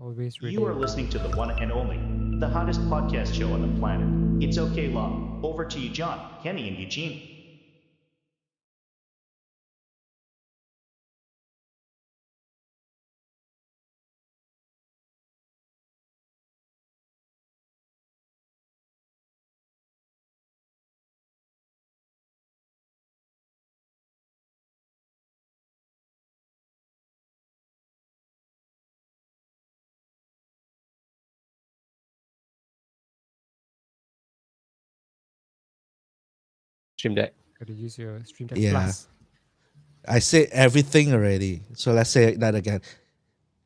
Always ready. You are listening to the one and only, the hottest podcast show on the planet. It's okay, Law. Over to you, John, Kenny, and Eugene. Stream Deck. Gotta use your Stream Deck Yeah. Plus. I said everything already. So let's say that again.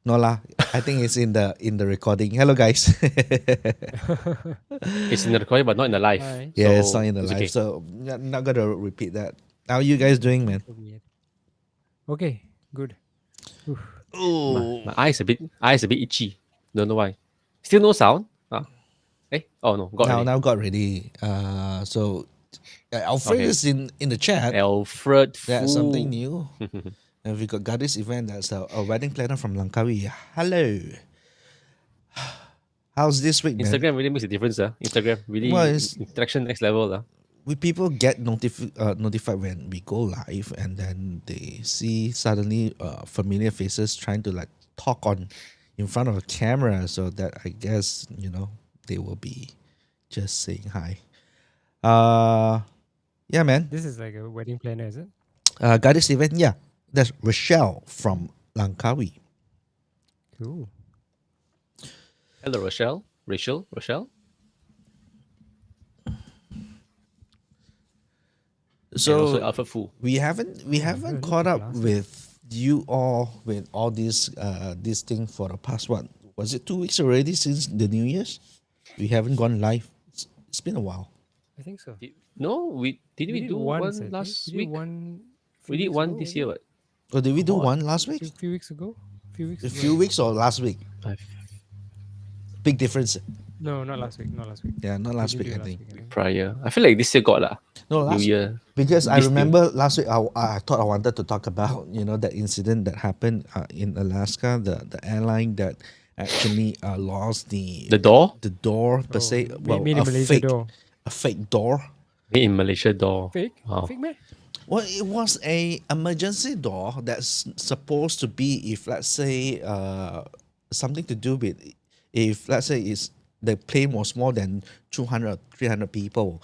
No lah. I think it's in the recording. Hello guys. It's in the recording, but not in the live. Hi. Yeah, So it's not in the it's live. okay. So not gonna repeat that. How you guys doing, man? So weird. Okay, good. Oof. Oh, My eyes a bit itchy. Don't know why. Still no sound. Oh no, got already. now got ready. So Alfred Okay. is in the chat. Alfred That's Fu. something new. And we got this event. That's a wedding planner from Langkawi. Hello. How's this week, man? Instagram really makes a difference. Instagram really Well, it's- interaction next level. We people get notified when we go live, and then they see suddenly familiar faces trying to like talk on in front of a camera, so that I guess they will be just saying hi. Yeah, man. This is like a wedding planner, is it? Goddess event, yeah. That's Rochelle from Langkawi. Cool. Hello, Rochelle. Rochelle. And also So Alfred Fu. we haven't really caught took up last with you all with all this thing for the past what was it 2 weeks already since the New Year's? We haven't gone live. It's been a while. I think so. No, we did do one once, I think. last We did week? one. We did one this year. What? Or did we do What? one last week? Few weeks ago. A few weeks or last week? Big difference. No, not last week. Not last week. Yeah, not last We week, did I do it think. Prior. I feel like this year got lah. No, New last Year. because I This remember last week I thought I wanted to talk about that incident that happened in Alaska, the airline that actually lost The door. the door per se. Well, made in a Malaysia fake door. a fake door. Made in Malaysia door. Fake? Wow. Fake man? Well, it was a emergency door that's supposed to be if let's say something to do with if let's say it's the plane was more than 200 300 people,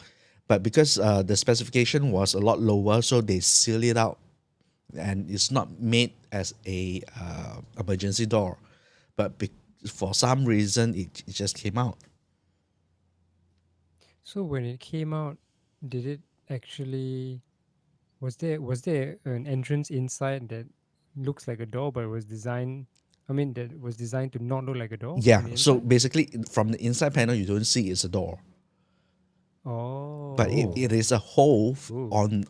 but because the specification was a lot lower, so they seal it out, and it's not made as a emergency door, but for some reason it just came out. So when it came out, did it actually was there an entrance inside that looks like a door but was designed that was designed to not look like a door? on Yeah, the so inside? basically from the inside panel you don't see it's a door, Oh. but it is a hole Ooh, on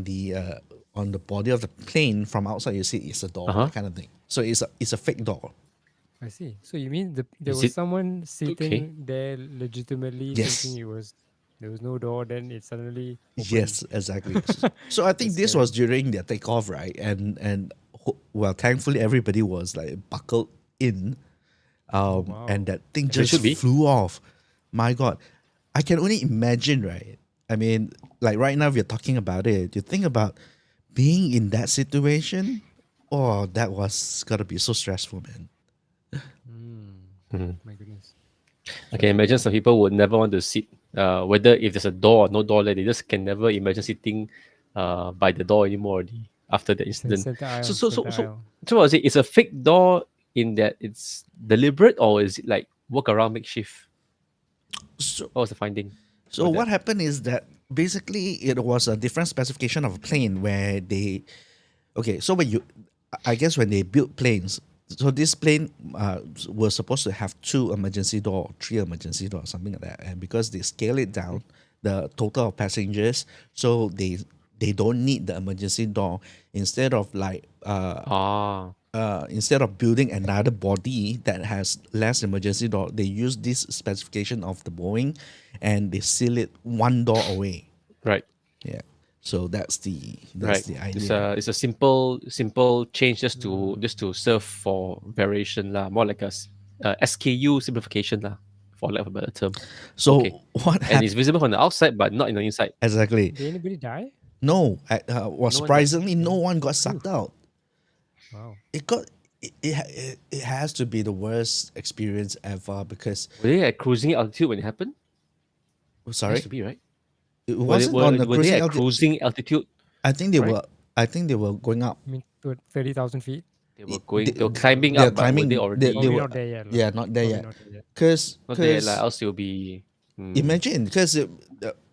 the body of the plane. From outside you see it's a door, Uh-huh. that kind of thing. So it's a fake door. I see. So you mean there Is was it- someone sitting there legitimately Yes. thinking there was no door, then it suddenly opened. Yes, exactly. So I think this was during their takeoff, right? And well, thankfully everybody was like buckled in, wow. and that thing As it just should be. flew off. My God, I can only imagine, right? I mean, like right now we're talking about it. You think about being in that situation. Oh, that was gotta be so stressful, man. My goodness. I can imagine some people would never want to sit. Whether if there's a door or no door, like, they just can never imagine sitting by the door anymore already after the incident. Center aisle, So center aisle. what was it? It's a fake door in that it's deliberate, or is it like work around makeshift? So What was the finding? So for that? what happened is that basically it was a different specification of a plane where they, okay, so I guess when they built planes, so this plane was supposed to have 2 emergency door, 3 emergency door, something like that, and because they scale it down, the total of passengers, so they don't need the emergency door. Instead of like instead of building another body that has less emergency door, they use this specification of the Boeing, and they seal it 1 door away. Right. Yeah. So that's the Right. idea. It's a simple change just to serve for variation lah. More like SKU simplification lah, for lack of a better term. So Okay. what And happened it's visible from the outside, but not in the inside. exactly? Did anybody die? No, No one died. surprisingly, no one got sucked out. Wow. It has to be the worst experience ever because Were they at cruising altitude when it happened? sorry, Has to be, right? it Were they, wasn't on the were they cruising at altitude. cruising altitude? I think they right? were. I think they were going up. I mean, 30,000 feet. They were It- going. they- They were climbing they're up, but were climbing- they they- already? they Probably were- not there yet. Yeah, not there Probably yet. not there yet. Because not there, like, else you'll be. imagine because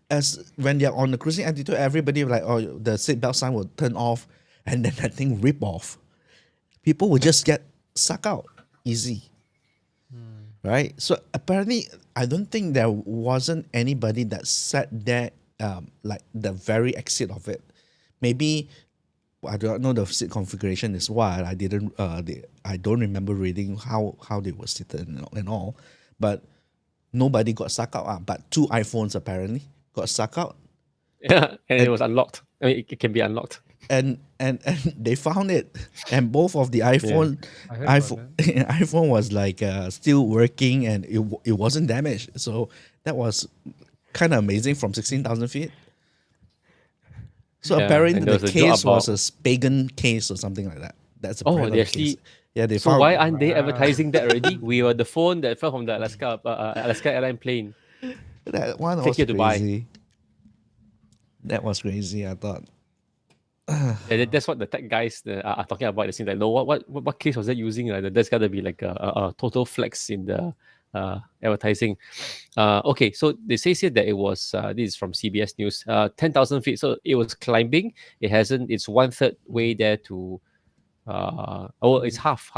as when they're on the cruising altitude, everybody like the seatbelt sign will turn off, and then that thing rip off. People will just get sucked out easy, right? So apparently, I don't think there wasn't anybody that sat there like the very exit of it. Maybe I don't know the seat configuration is what I didn't. I don't remember reading how they were seated and all, but nobody got sucked out. But 2 iPhones apparently got sucked out, Yeah, and it was unlocked. I mean, it can be unlocked. and they found it, and both of the iPhone I heard about iPhone was like still working, and it wasn't damaged. So that was kind of amazing from 16,000 feet. So Yeah, apparently and there the was a joke case was about- a Spagan case or something like that. That's a Oh, brand they of case. actually- Yeah, they So found. why aren't they Wow. advertising that already? We were the phone that fell from the Alaska airline plane. That one Take was you to buy. crazy. That was crazy. I thought. And that's what the tech guys are talking about. They saying like, no, what case was that using? There's got to be like a total flex in the advertising. Okay, so they say here that it was this is from CBS News. 10,000 feet. So it was climbing. It hasn't. It's 1/3 way there to. It's half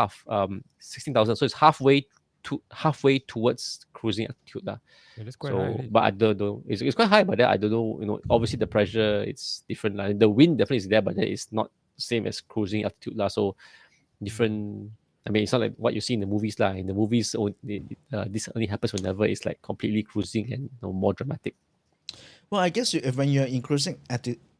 16,000. So it's halfway towards cruising altitude lah. Yeah, that's quite So, high. but I don't know. It's quite high, but then I don't know. Obviously the pressure it's different. Like the wind definitely is there, but then it's not same as cruising altitude lah. So different. I mean, it's not like what you see in the movies lah. In the movies, this only happens whenever it's like completely cruising and more dramatic. Well, I guess if when you're in cruising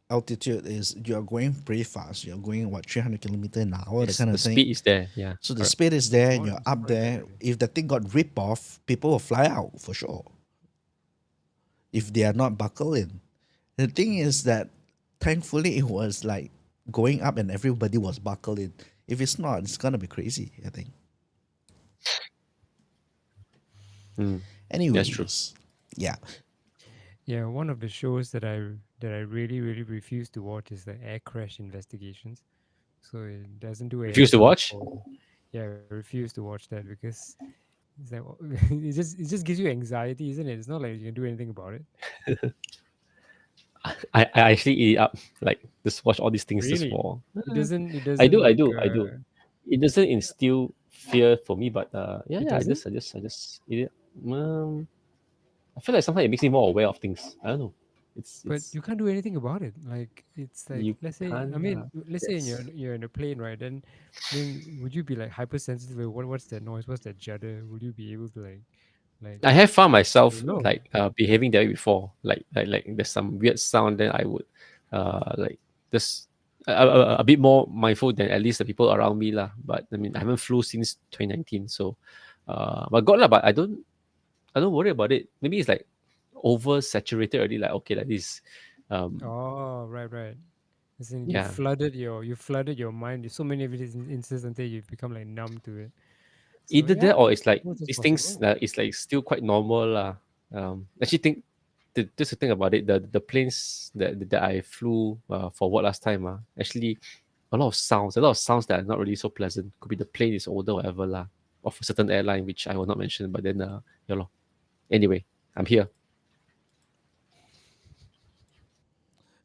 altitude, is you're going pretty fast. You're going 300 kilometer an hour, that kind The of thing. speed is there. Yeah. So the correct. speed is there, and Oh, you're that's up quite there. scary. If the thing got ripped off, people will fly out for sure. If they are not buckled in, the thing is that thankfully it was like going up and everybody was buckled in. If it's not, it's gonna be crazy. I think. Anyways, true. yeah. Yeah, one of the shows that I really refuse to watch is the air crash investigations. So it doesn't do Refuse to anything watch? yeah, I refuse to watch that because it's like it just gives you anxiety, isn't it? It's not like you can do anything about it. I actually eat it up. Like just watch all these things just Really? for. It doesn't. It doesn't. I do. like, It doesn't instill fear for me, but yeah, It I doesn't? just eat it. I feel like sometimes it makes me more aware of things. I don't know. But you can't do anything about it. Like it's like You let's say can't, let's say yes. you're in a plane, right? Then would you be like hypersensitive? What's that noise? What's that judder? Would you be able to like I have found myself No. like behaving that way before. Like there's some weird sound, then I would like just a bit more mindful than at least the people around me lah. But I mean I haven't flew since 2019, so but God lah. But I don't worry about it. Maybe it's like oversaturated already. Like okay, like this. Oh, right. As in Yeah. you flooded your mind with so many of these instances until you become like numb to it. So, Either that or it's like suppose it's these things possible. that is like still quite normal lah. Actually think just to think about it, the planes that I flew for work last time actually a lot of sounds that are not really so pleasant. Could be the plane is older or whatever lah, of a certain airline which I will not mention. But then yeah lor. Anyway, I'm here.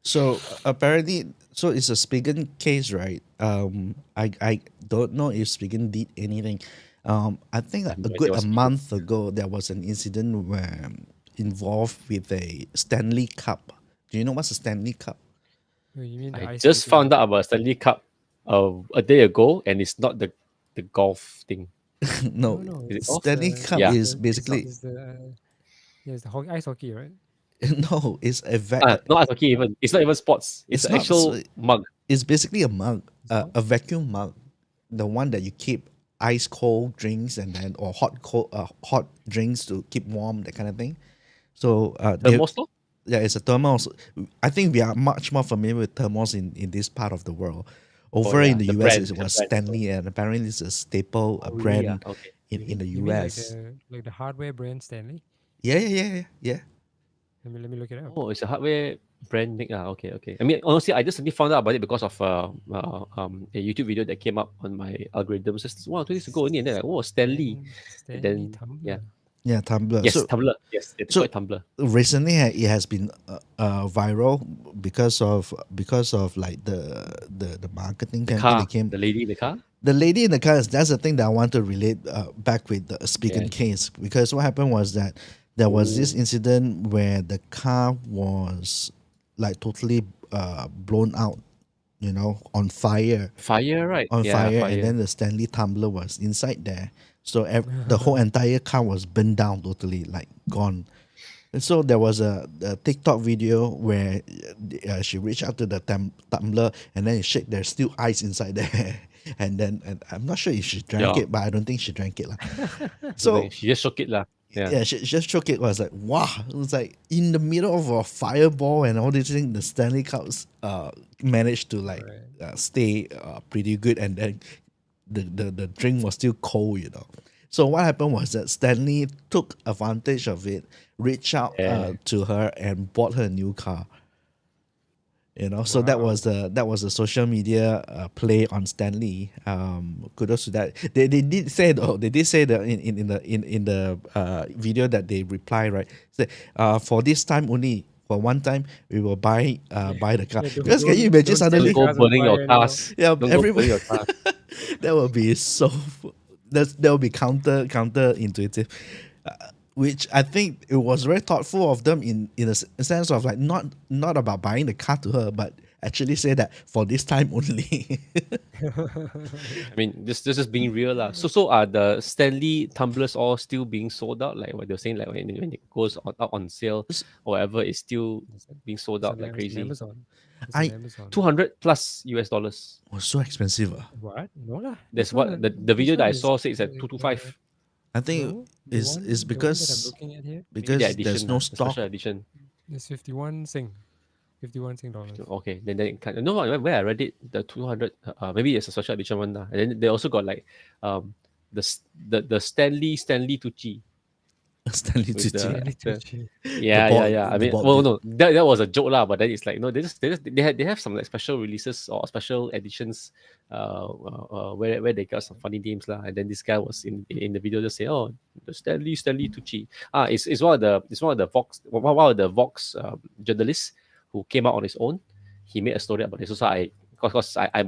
So apparently, so it's a Spigen case, right? I don't know if Spigen did anything. I think like No a idea good what's a Spigen. month ago there was an incident where involved with a Stanley Cup. Do you know what's a Stanley Cup? Oh, you mean the I ice just skating? found out about Stanley Cup a day ago, and it's not the golf thing. No, No, Is it it's golf? Stanley the- Cup Yeah. is the- basically it's the it's the ice hockey, right? no, it's a Not ice hockey even. It's not even sports. It's It's an not actual s- mug. it's basically a mug, It's not? a vacuum mug, the one that you keep ice cold drinks and then or hot drinks to keep warm, that kind of thing. So Thermos, no? yeah, it's a thermos. I think we are much more familiar with thermos in this part of the world. Oh Over in yeah, the the US, brand, it the was brand. Stanley, and apparently it's a staple, a Oh really? brand Okay. in the You mean US. like the hardware brand Stanley? Yeah. Let me look it up. Oh, it's a hardware brand make. Okay, okay. I mean, honestly, I just only found out about it because of a YouTube video that came up on my algorithms just 1 or 2 days ago only, and then like, oh, Stanley. And Stanley then yeah, tumbler. Yeah, Tumblr. yes, Tumblr. Yes, they call So it Tumblr. recently it has been viral because of like the marketing The campaign that car, came. the lady in the car. The lady in the car, that's the thing that I want to relate back with the speaking Yeah. case, because what happened was that there was this Oh. incident where the car was like totally blown out, on fire, Fire, right? Yeah, and fire. then the Stanley tumbler was inside there. So the whole entire car was burned down totally, like gone. And so there was a TikTok video where she reached out to the tumbler and then it shake. There's still ice inside there, and I'm not sure if she drank Yeah. it, but I don't think she drank it, lah. So So she just shook it lah. Yeah. yeah, she just shook it. Was like wow. It was like in the middle of a fireball and all these things. The Stanley Cups managed to like Right. stay pretty good, and then the drink was still cold. So what happened was that Stanley took advantage of it, reached out Yeah. to her and bought her a new car. So that Wow. was the social media play on Stanley. Kudos to that. They did say though. They did say that in the video that they reply, right. Say for this time only, for one time we will buy the car. Yeah, Because can you imagine don't set suddenly? the Don't go cars on burning your fire anymore. cars. Yeah, Don't go everybody. burning your car. That would be so. That will be counterintuitive, which I think it was very thoughtful of them in a sense of like not about buying the car to her, but actually say that for this time only. I mean, this is being real lah. So are the Stanley tumblers all still being sold out? Like what they're saying, like when it goes out on sale or whatever, it's still being sold It's out on, like it's on crazy. Amazon. It's I- on Amazon. $200 plus US. Was so expensive. What? No lah. That's This what one- the this video that one I is, saw says at uh, 225. I think No, the it's one- it's the one that I'm because looking at here, because the there's edition, no the stock. special edition. it's 51 Sing. 51 Sing dollars. Okay, then it kind of, no, where I read it, the 200, maybe it's a special edition one lah. And then they also got like the Stanley Tucci. Stanley With Tucci. the- Tucci. Yeah, board- yeah. I the mean, board well, game. no, that was a joke lah. But then it's like no, they have some like special releases or special editions, where they got some funny names lah. And then this guy was in the video just say, oh, the Stanley Tucci. It's one of the Vox journalists who came out on his own. He made a story about this. So I'm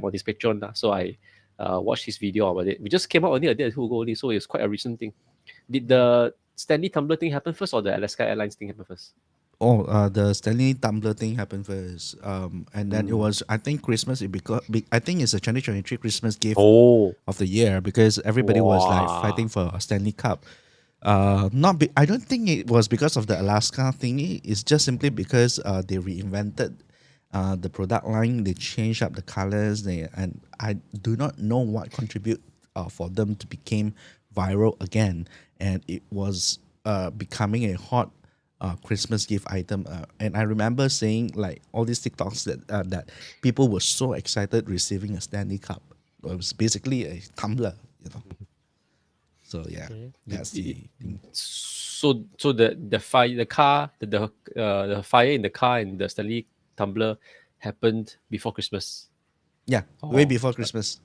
on his Patreon lah. So I watched his video about it. We just came out only a day or two ago only, so it's quite a recent thing. Did the Stanley Tumbler thing happen first or the Alaska Airlines thing happen first? Oh, the Stanley Tumbler thing happened first. And then it was, I think, Christmas. I think it's a 2023 Christmas gift Oh, of the year because everybody was like Wow. fighting for a Stanley Cup. I don't think it was because of the Alaska thingy. It's just simply because they reinvented the product line. They changed up the colors. And I do not know what contribute for them to become viral again. And it was becoming a hot Christmas gift item. And I remember seeing like all these TikToks that people were so excited receiving a Stanley Cup. It was basically a tumbler. So yeah, Okay. that's the thing. so the fire, the fire in the car and the Stanley Tumbler happened before Christmas. Yeah, way Oh, before Christmas.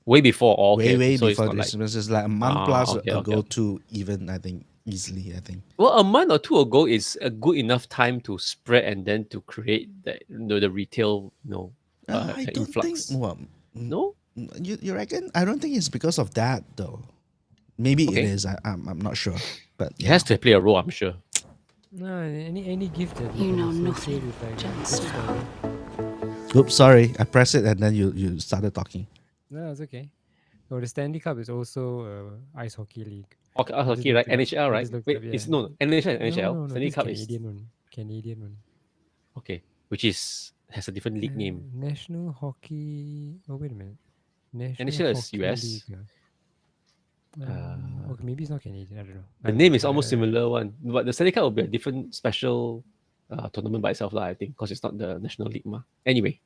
Way before. Oh, okay. Way so it's before not like, Christmas. It's like a month Ah, plus okay, ago okay. to even, I think, easily, I think. well, a month or two ago is a good enough time to spread and then to create the retail I don't influx. think, well, No, you reckon? I don't think it's because of that, though. Maybe Okay. it is. I'm not sure. But it has to play a role, I'm sure. No, any gift that You can know associate nothing, with, like, Jon good Snow. story. Oops, sorry. I pressed it and then you started talking. No, it's okay. Oh, the Stanley Cup is also ice hockey league. Okay, I just hockey, right? looked it up. NHL, I right? just looked Wait, up, it's yeah. no NHL, NHL. No, Stanley this Cup is Canadian one. Canadian one. okay, which has a different league name. National Hockey. Oh wait a minute. National NHL is Hockey US. League, ah. Okay, maybe it's not Canadian. I don't know. The name is almost similar one, but the Stanley Cup will be a different special tournament by itself, lah, I think, because it's not the National League. Ma. Anyway,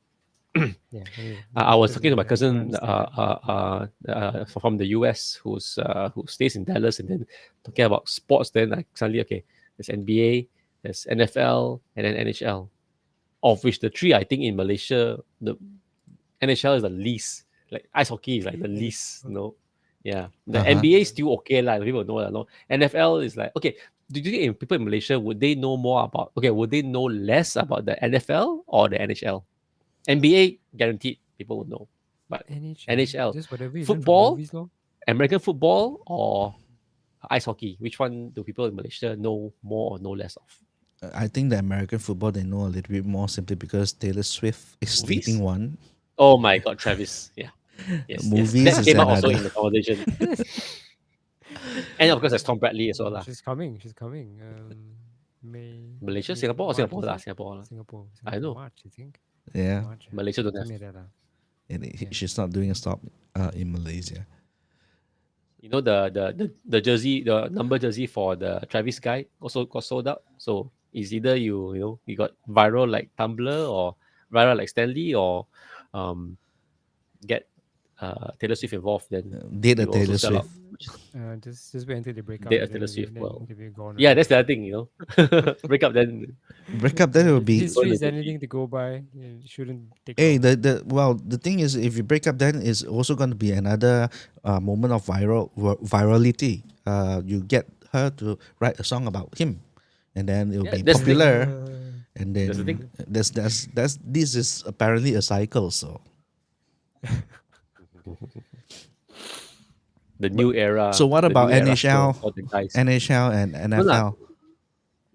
Yeah. Anyway, I was doesn't talking to my matter, I cousin understand it. from the US who stays in Dallas, and then talking about sports. Then I suddenly, okay, there's NBA, there's NFL, and then NHL. Of which the three, I think in Malaysia, the NHL is the least. Like ice hockey is like the least. Yeah. The Uh-huh. NBA is still okay, like people know that. No, NFL is like okay. Do you think people in Malaysia would they know more about? Okay, would they know less about the NFL or the NHL? NBA guaranteed people would know, but NHL, Just whatever you learn from football, movies, lor. American football, or ice hockey? Which one do people in Malaysia know more or know less of? I think the American football they know a little bit more simply because Taylor Swift is Movies? stating one. Oh my God, Travis! Yeah, yes, Movies that is came out also another. in the conversation. And of course, there's Tom Bradley as well, lah. She's coming. May. Malaysia, May- Singapore, or March, Singapore, is lah, it? Singapore, lah. Singapore. I know. March, I think. Yeah, March. Malaysia don't have. Something like that, lah. and Yeah. she's not doing a stop in Malaysia. You know the jersey, the number jersey for the Travis guy also got sold out. So it's either you got viral like Tumblr or viral like Stanley or get Taylor Swift involved. Then Date a you also Taylor sell out. Swift. Just wait until they break up. Date a and Taylor then Swift, then well, they'll be gone. Yeah, that's the other thing. Break up then. Break up, then it will be. History is Gonna be- anything to go by. You shouldn't take. Hey, long. the thing is, if you break up, then is also going to be another moment of virality. You get her to write a song about him, and then it'll Yeah, be that's the thing. popular. And then That's the thing. this is apparently a cycle. So The new era. So what the about new era NHL? for the guys. NHL and NFL.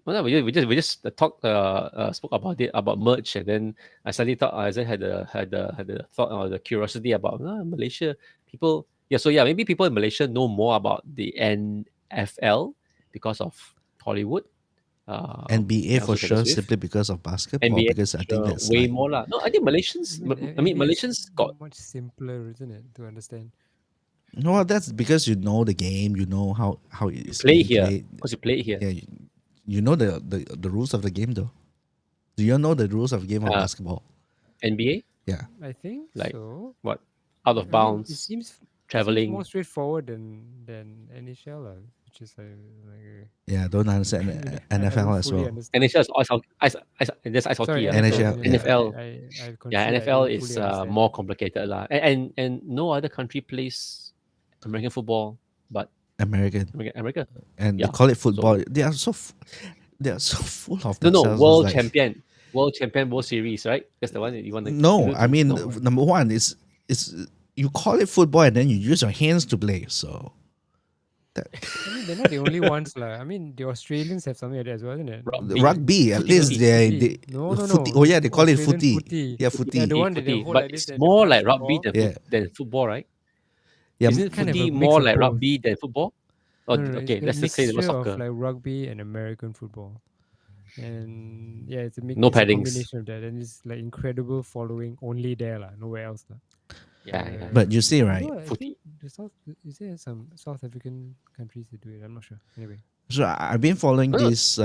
Well, no, we just spoke about it about merch, and then I suddenly thought I had the thought or the curiosity about Malaysia people. Yeah, so yeah, maybe people in Malaysia know more about the NFL because of Hollywood. NBA and for also Taylor sure, Swift. simply because of basketball. NBA Because I think sure, that's way like, more lah. No, I think Malaysians. Malaysians got much simpler, isn't it, to understand? no. That's because you know the game. You know how it is play being here played. because you play it here. Yeah, you know the rules of the game though. Do you know the rules of the game of Uh, basketball? NBA, Yeah. I think Like, so. what out of I mean, bounds, it seems traveling. more straightforward than NHL, which is like Yeah, don't understand I don't NFL as fully well. understand. NHL is there's ice hockey. Sorry, yeah. NHL, So yeah. NFL. I concede Yeah, I NFL don't is fully understand. more complicated lah. And no other country plays American football but American, America. and Yeah, they call it football. They are so full of No, themselves. It's world like- champion, World Series, right? That's the one that you want to. No, I mean no. number one is you call it football and then you use your hands to play. So that I mean, they're not the only ones, lah. I mean, the Australians have something like that as well, isn't it? Rugby. rugby, at Footy, least they Footy. No. footy. Oh yeah, they call it Australian footy. Yeah, footy. Yeah, the one that they Footy, hold but like this it's and they more push like the rugby ball. than football, right? Yeah, Isn't kind of footy a mix more of like both. rugby than football? Oh, No, okay, it's let's a just say the word mixture of soccer. like rugby and American football, and yeah, it's a mix. No it's a paddings. combination of that, and it's like incredible following only there, lah. Nowhere else, lah. Yeah. but you see, right? No, I Footy. think is there some South African countries that do it? I'm not sure. Anyway, So I've been following Oh. this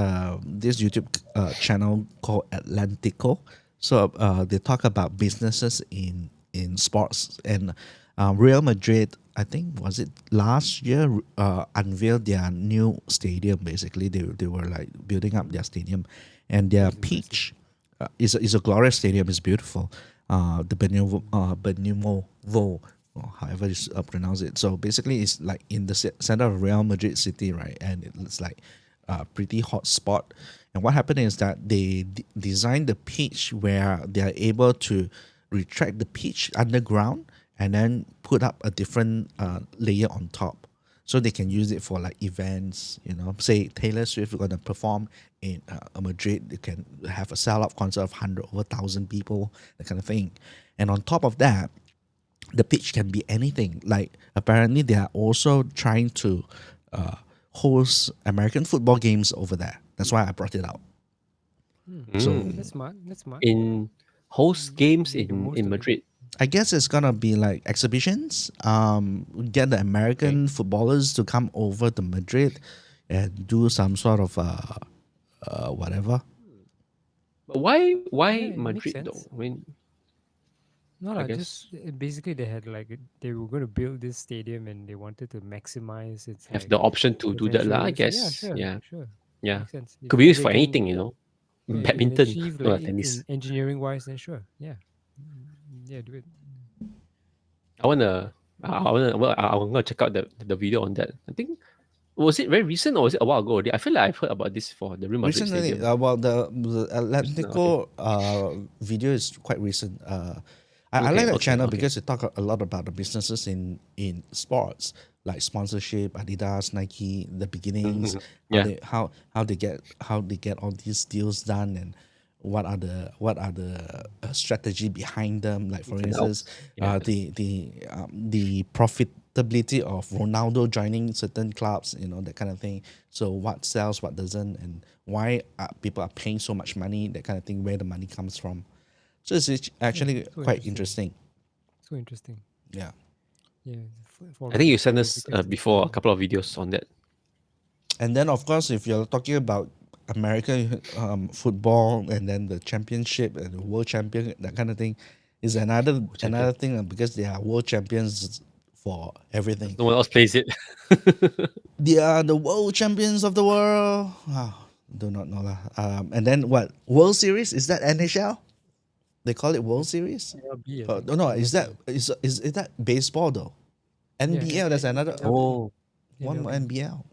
YouTube channel called Atlantico. So they talk about businesses in sports, and Real Madrid, I think was it last year, unveiled their new stadium. Basically, they were like building up their stadium, and their pitch is a glorious stadium. It's beautiful. The Bernabeu, or however you pronounce it. So basically, it's like in the center of Real Madrid city, right? And it's like a pretty hot spot. And what happened is that they designed the pitch where they are able to retract the pitch underground and then put up a different layer on top. So they can use it for like events, say Taylor Swift going to perform in Madrid. They can have a sell-out concert of 1,000 people, that kind of thing. And on top of that, the pitch can be anything. Like apparently they are also trying to host American football games over there. That's why I brought it out. So that's smart. That's smart. In host games Make the most in of it. Madrid. I guess it's gonna be like exhibitions. Get the American footballers to come over to Madrid and do some sort of whatever. But why Yeah, it makes Madrid though? sense. I mean, No, I no, guess basically they had they were going to build this stadium and they wanted to maximize its have the option to do that lah. I potential. So yeah, guess. sure, Yeah, sure, yeah. makes sense. Could be used They for can, anything, you know. yeah, if they can Badminton, achieve no like tennis. in engineering wise, then sure, yeah, yeah, do it. I wanna, I'm gonna check out the video on that. I think was it very recent or was it a while ago already? I feel like I've heard about this for the Real Madrid Recently, Stadium. well, the Recent, okay. Atlantico video is quite recent. I like that channel because it talk a lot about the businesses in sports, like sponsorship, Adidas, Nike, the beginnings, Yeah. how they get all these deals done, and what are the strategy behind them. Like for Ins and instance, outs. Yeah. the profitability of Ronaldo joining certain clubs, that kind of thing. So what sells, what doesn't, and why people are paying so much money, that kind of thing, where the money comes from. So it's actually so quite interesting. interesting. So interesting. Yeah. Yeah, I think you sent us significance of before a the- couple of videos on that. And then, of course, if you're talking about American football and then the championship and the world champion, that kind of thing, is another thing because they are world champions for everything. No one else plays it. They are the world champions of the world. Do not know lah. And then what? World Series, is that NHL? They call it World Series. MLB, I think. No, is that baseball though? NBL. That's another Oh, one more NBL.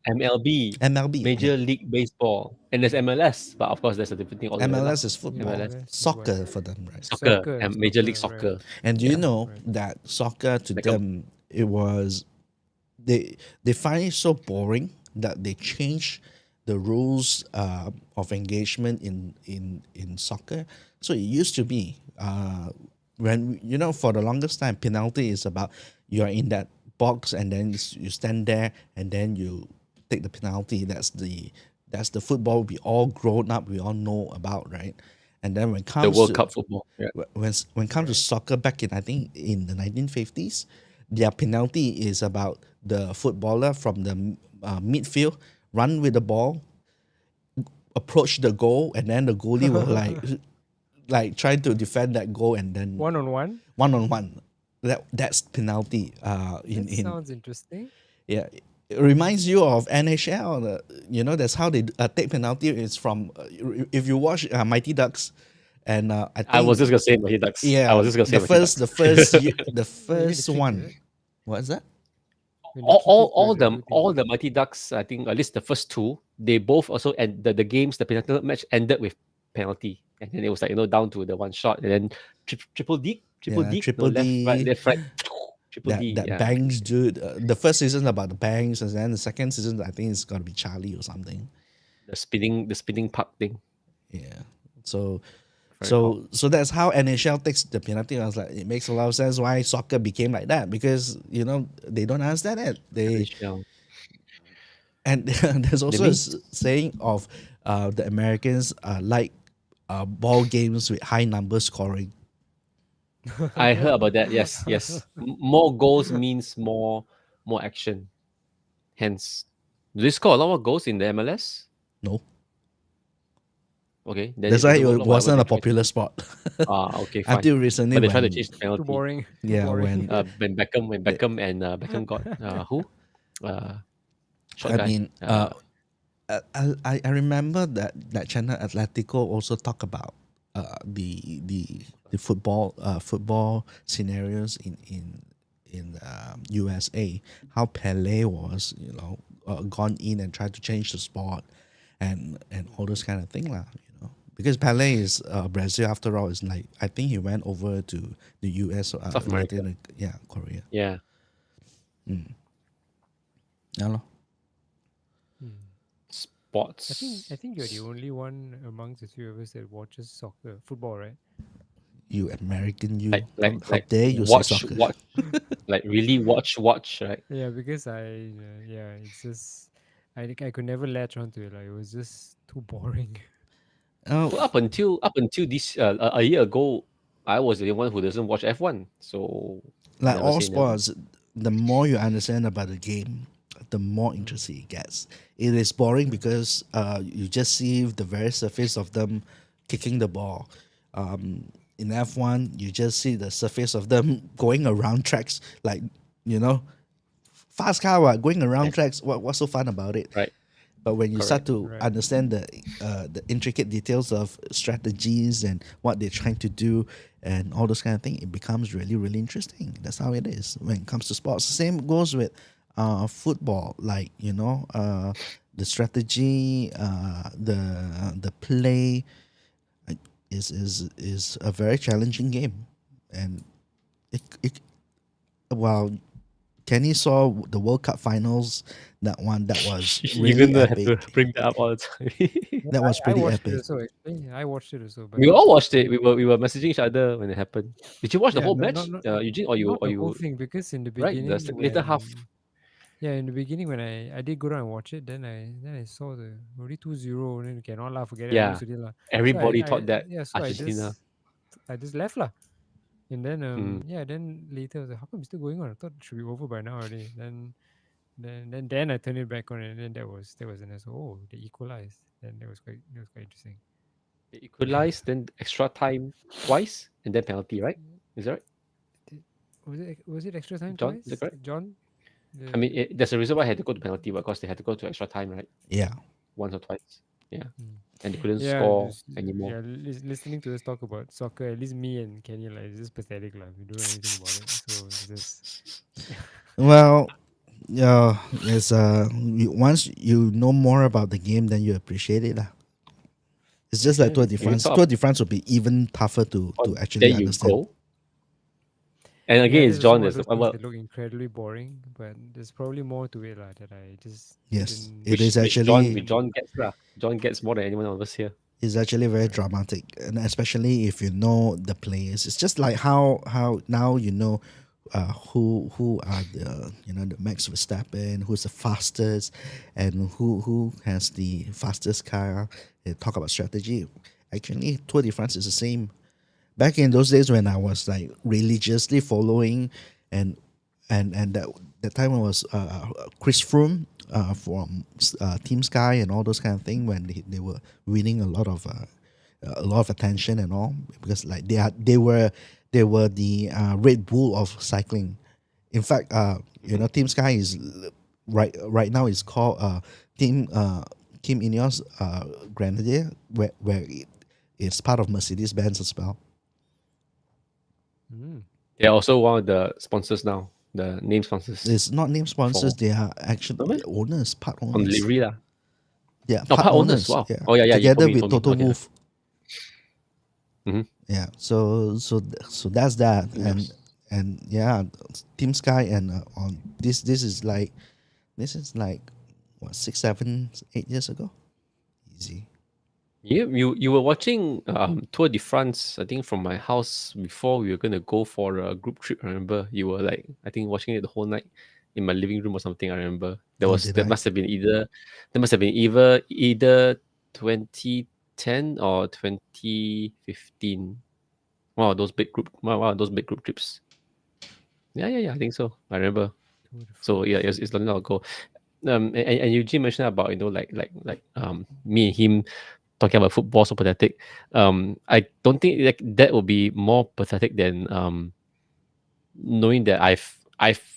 MLB, MLB. Major League Baseball, and there's MLS, but of course there's a different thing altogether. MLS is football. MLS. Soccer for them, right? Soccer, and Major League Soccer, Soccer. And do you Yeah. know Right. that soccer to Like them it was they find it so boring that they changed the rules of engagement in soccer. So it used to be when for the longest time, penalty is about you're in that box and then you stand there and then you take the penalty. That's the football we all grown up, we all know about, right? And then when it The comes World to Cup football. Yeah. when it comes to soccer back in, I think, in the 1950s, their penalty is about the footballer from the midfield run with the ball, approach the goal, and then the goalie will like try to defend that goal, and then 1-on-1. one. That's penalty. That sounds interesting. Yeah, it reminds you of NHL. That's how they take penalty. It's from if you watch Mighty Ducks, and I think I was just gonna say Mighty Ducks. yeah, I was just gonna say the Mighty first, Ducks. the first trick, one. right? What's that? When they kick it all to the them, all the Mighty Ducks. I think at least the first two, they both also and the games, the penalty match ended with penalty, and then it was like down to the one shot, and then triple D, Triple left, D. right, left, right, triple That D. Yeah. Banks dude. The first season about the Banks, and then the second season I think it's gonna be Charlie or something. The spinning puck thing. Yeah. So Very so that's how NHL takes the penalty. I was like, it makes a lot of sense why soccer became like that, because they don't understand it. NHL. And there's also a means- saying of the Americans like ball games with high number scoring. I heard about that. Yes, yes. More goals means more action. Hence, do they score a lot more goals in the MLS? No, Okay, then that's why doesn't it work lah, wasn't a whatever they try to- popular sport Okay, fine. until recently. But they try to when- change the Too penalty. boring. Too Yeah, boring. When Beckham and Beckham got who? Short I guy. mean, I remember that channel Atletico also talk about the football scenarios in USA, how Pele was gone in and tried to change the sport and all those kind of thing lah, because Pele is Brazil after all. Is like, I think he went over to the US or South America. Korea. Yeah. Yeah, lor. Sports. I think you're the only one amongst the three of us that watches soccer, football, right? You American, you like how dare you watch, say soccer? like really watch, right? Yeah, because it's just I could never latch onto it. Like, it was just too boring. Well, up until this a year ago, I was the one who doesn't watch F1, so Like never all say never. sports, the more you understand about the game, the more interesting it gets. It is boring because you just see the very surface of them kicking the ball. In F1, you just see the surface of them going around tracks, like, you know, fast car what, going Yeah, around tracks. What's so fun about it? right, But when you start correct. to Right. understand the intricate details of strategies and what they're trying to do and all those kind of things, it becomes really really interesting. That's how it is when it comes to sports. Same goes with football. Like the strategy, the play is a very challenging game, and it well Kenny saw the World Cup finals. That was You're really gonna have to epic. bring that up all the time. Yeah, That was I pretty watched it epic. also actually. I watched it also, but We all watched it. We were messaging each other when it happened. Did you watch the yeah, whole no, match, Eugene, or you not or the whole you thing because in the right the beginning later half? in the beginning when I did go down and watch it, then I saw the already 2-0, then cannot lah, forget it, I lose Yeah, already lah. So everybody thought that yeah, so Argentina. I just left lah. And then Mm. yeah, then later I was like, how come it's still going on? I thought it should be over by now already. Then I turned it back on, and then that was and I said, oh, they equalized. Then that was quite interesting. They equalized, then extra time twice, and then penalty. Right? Is that right, Did, was it extra time John? Is that twice? correct? John? I mean, The there's a reason why I had to go to penalty, because they had to go to extra time, right? Yeah. Once or twice. Yeah, mm. and they couldn't Yeah, score just anymore. yeah, listening to us talk about soccer, at least me and Kenny like it's just pathetic lah. We don't know anything about it, so it's just Well, yeah, once you know more about the game, then you appreciate it. Lah. It's just like then Tour it's de If you France. talk Tour de France will be even tougher to on, actually there you understand. go. And yeah, again, this it's is also John. one of There's those things well, that look incredibly boring, but there's probably more to it lah that I just Yes, didn't. it is which John, actually which John gets lah. John gets more than anyone of us here. very Right. dramatic, and especially if you know the players. It's just like how now you know who are the the Max Verstappen, who's the fastest, and who has the fastest car. They talk about strategy. Actually, Tour de France is the same. Back in those days when I was like religiously following, and that time it was Chris Froome from Team Sky and all those kind of thing when they were winning a lot of attention and all because like they were the Red Bull of cycling. In fact, Team Sky is right now is called Team Ineos Grenadier, where it's part of Mercedes Benz as well. Mm. They're also one of the sponsors now, the name sponsors It's not name sponsors; for they are no actually meh? owners, part On owners. delivery lah. Yeah, Oh, part part owners. owners. Wow. Yeah, Oh yeah, yeah. together You with told me. Toto Okay. Wolff. Mm-hmm. Yeah, so that's that, Ineos. and yeah, Team Sky and on this is like what 6, 7, 8 years ago. Easy. You were watching Tour de France, I think, from my house before we were gonna go for a group trip. I remember you were like, I think, watching it the whole night in my living room or something. I remember Oh, did that I? must have been either 2010 or 2015. One of those big group trips. Yeah. I think so. I remember. Tour de So yeah, it's long ago. And Eugene mentioned about me and him talking about football so pathetic. I don't think like that will be more pathetic than knowing that I've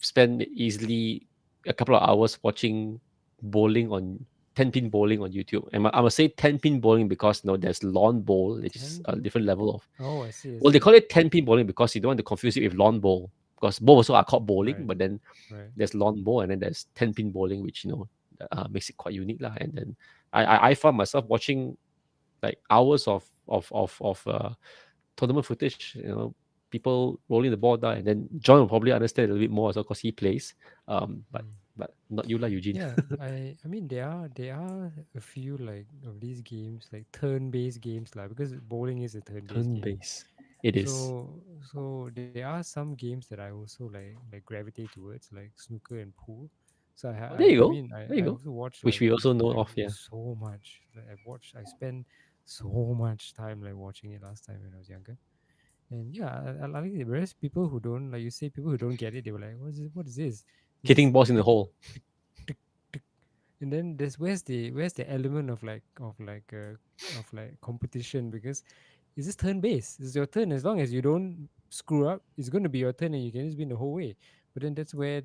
spent easily a couple of hours watching bowling on 10-pin bowling on YouTube. And I must say 10-pin bowling because there's lawn bowl, which is 10 a pin? different level of. Oh, I see. I Well, they see. call it 10-pin bowling because you don't want to confuse it with lawn bowl, because both also are called bowling, Right. but then Right. there's lawn bowl and then there's 10-pin bowling, which makes it quite unique lah. And then I found myself watching like hours of tournament footage, people rolling the ball down, and then John will probably understand a little bit more as well because he plays. But Mm. but not you lah, Eugene. Yeah, I mean there are a few like of these games like turn-based games lah because bowling is a turn-based Turn game. base. It is. So there are some games that I also like gravitate towards like snooker and pool. So Oh, there you I go. mean There you I go. also watch Which like we also know like of, yeah. so much. Like, I spend so much time like watching it last time when I was younger. And yeah, I like it. Whereas people who don't, like you say, people who don't get it, they were like, what is this? It's Hitting just balls in the hole. tick, tick. And then there's where's the element of like competition, because it's just turn based. It's your turn. As long as you don't screw up, it's going to be your turn, and you can just win the whole way. But then that's where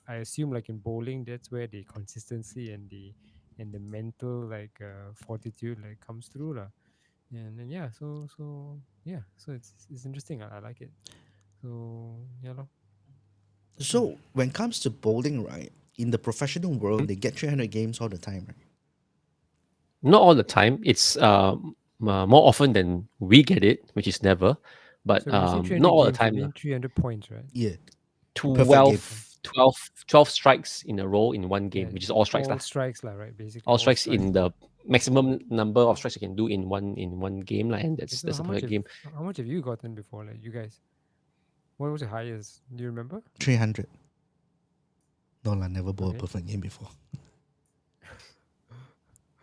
I assume, like in bowling, that's where the consistency and the mental fortitude like comes through lah. And then yeah, so it's interesting. I like it. So yeah, lor. So when it comes to bowling, right, in the professional world, Mhm. they get 300 games all the time, right? Not all the time. It's more often than we get it, which is never. But So when you say not 300 all the games, you time. Lah. mean 300 points, right? Yeah, perfect game. 12 strikes in a row in one game, Yeah, which is all strikes. all Lah. strikes lah, right? Basically, All all strikes strikes. in the maximum number of strikes you can do in one game, lah, and Okay, that's so a perfect game. how much have you gotten before, like you guys? What was your highest? Do you remember? 300. No, I never bowled a Okay. perfect game before.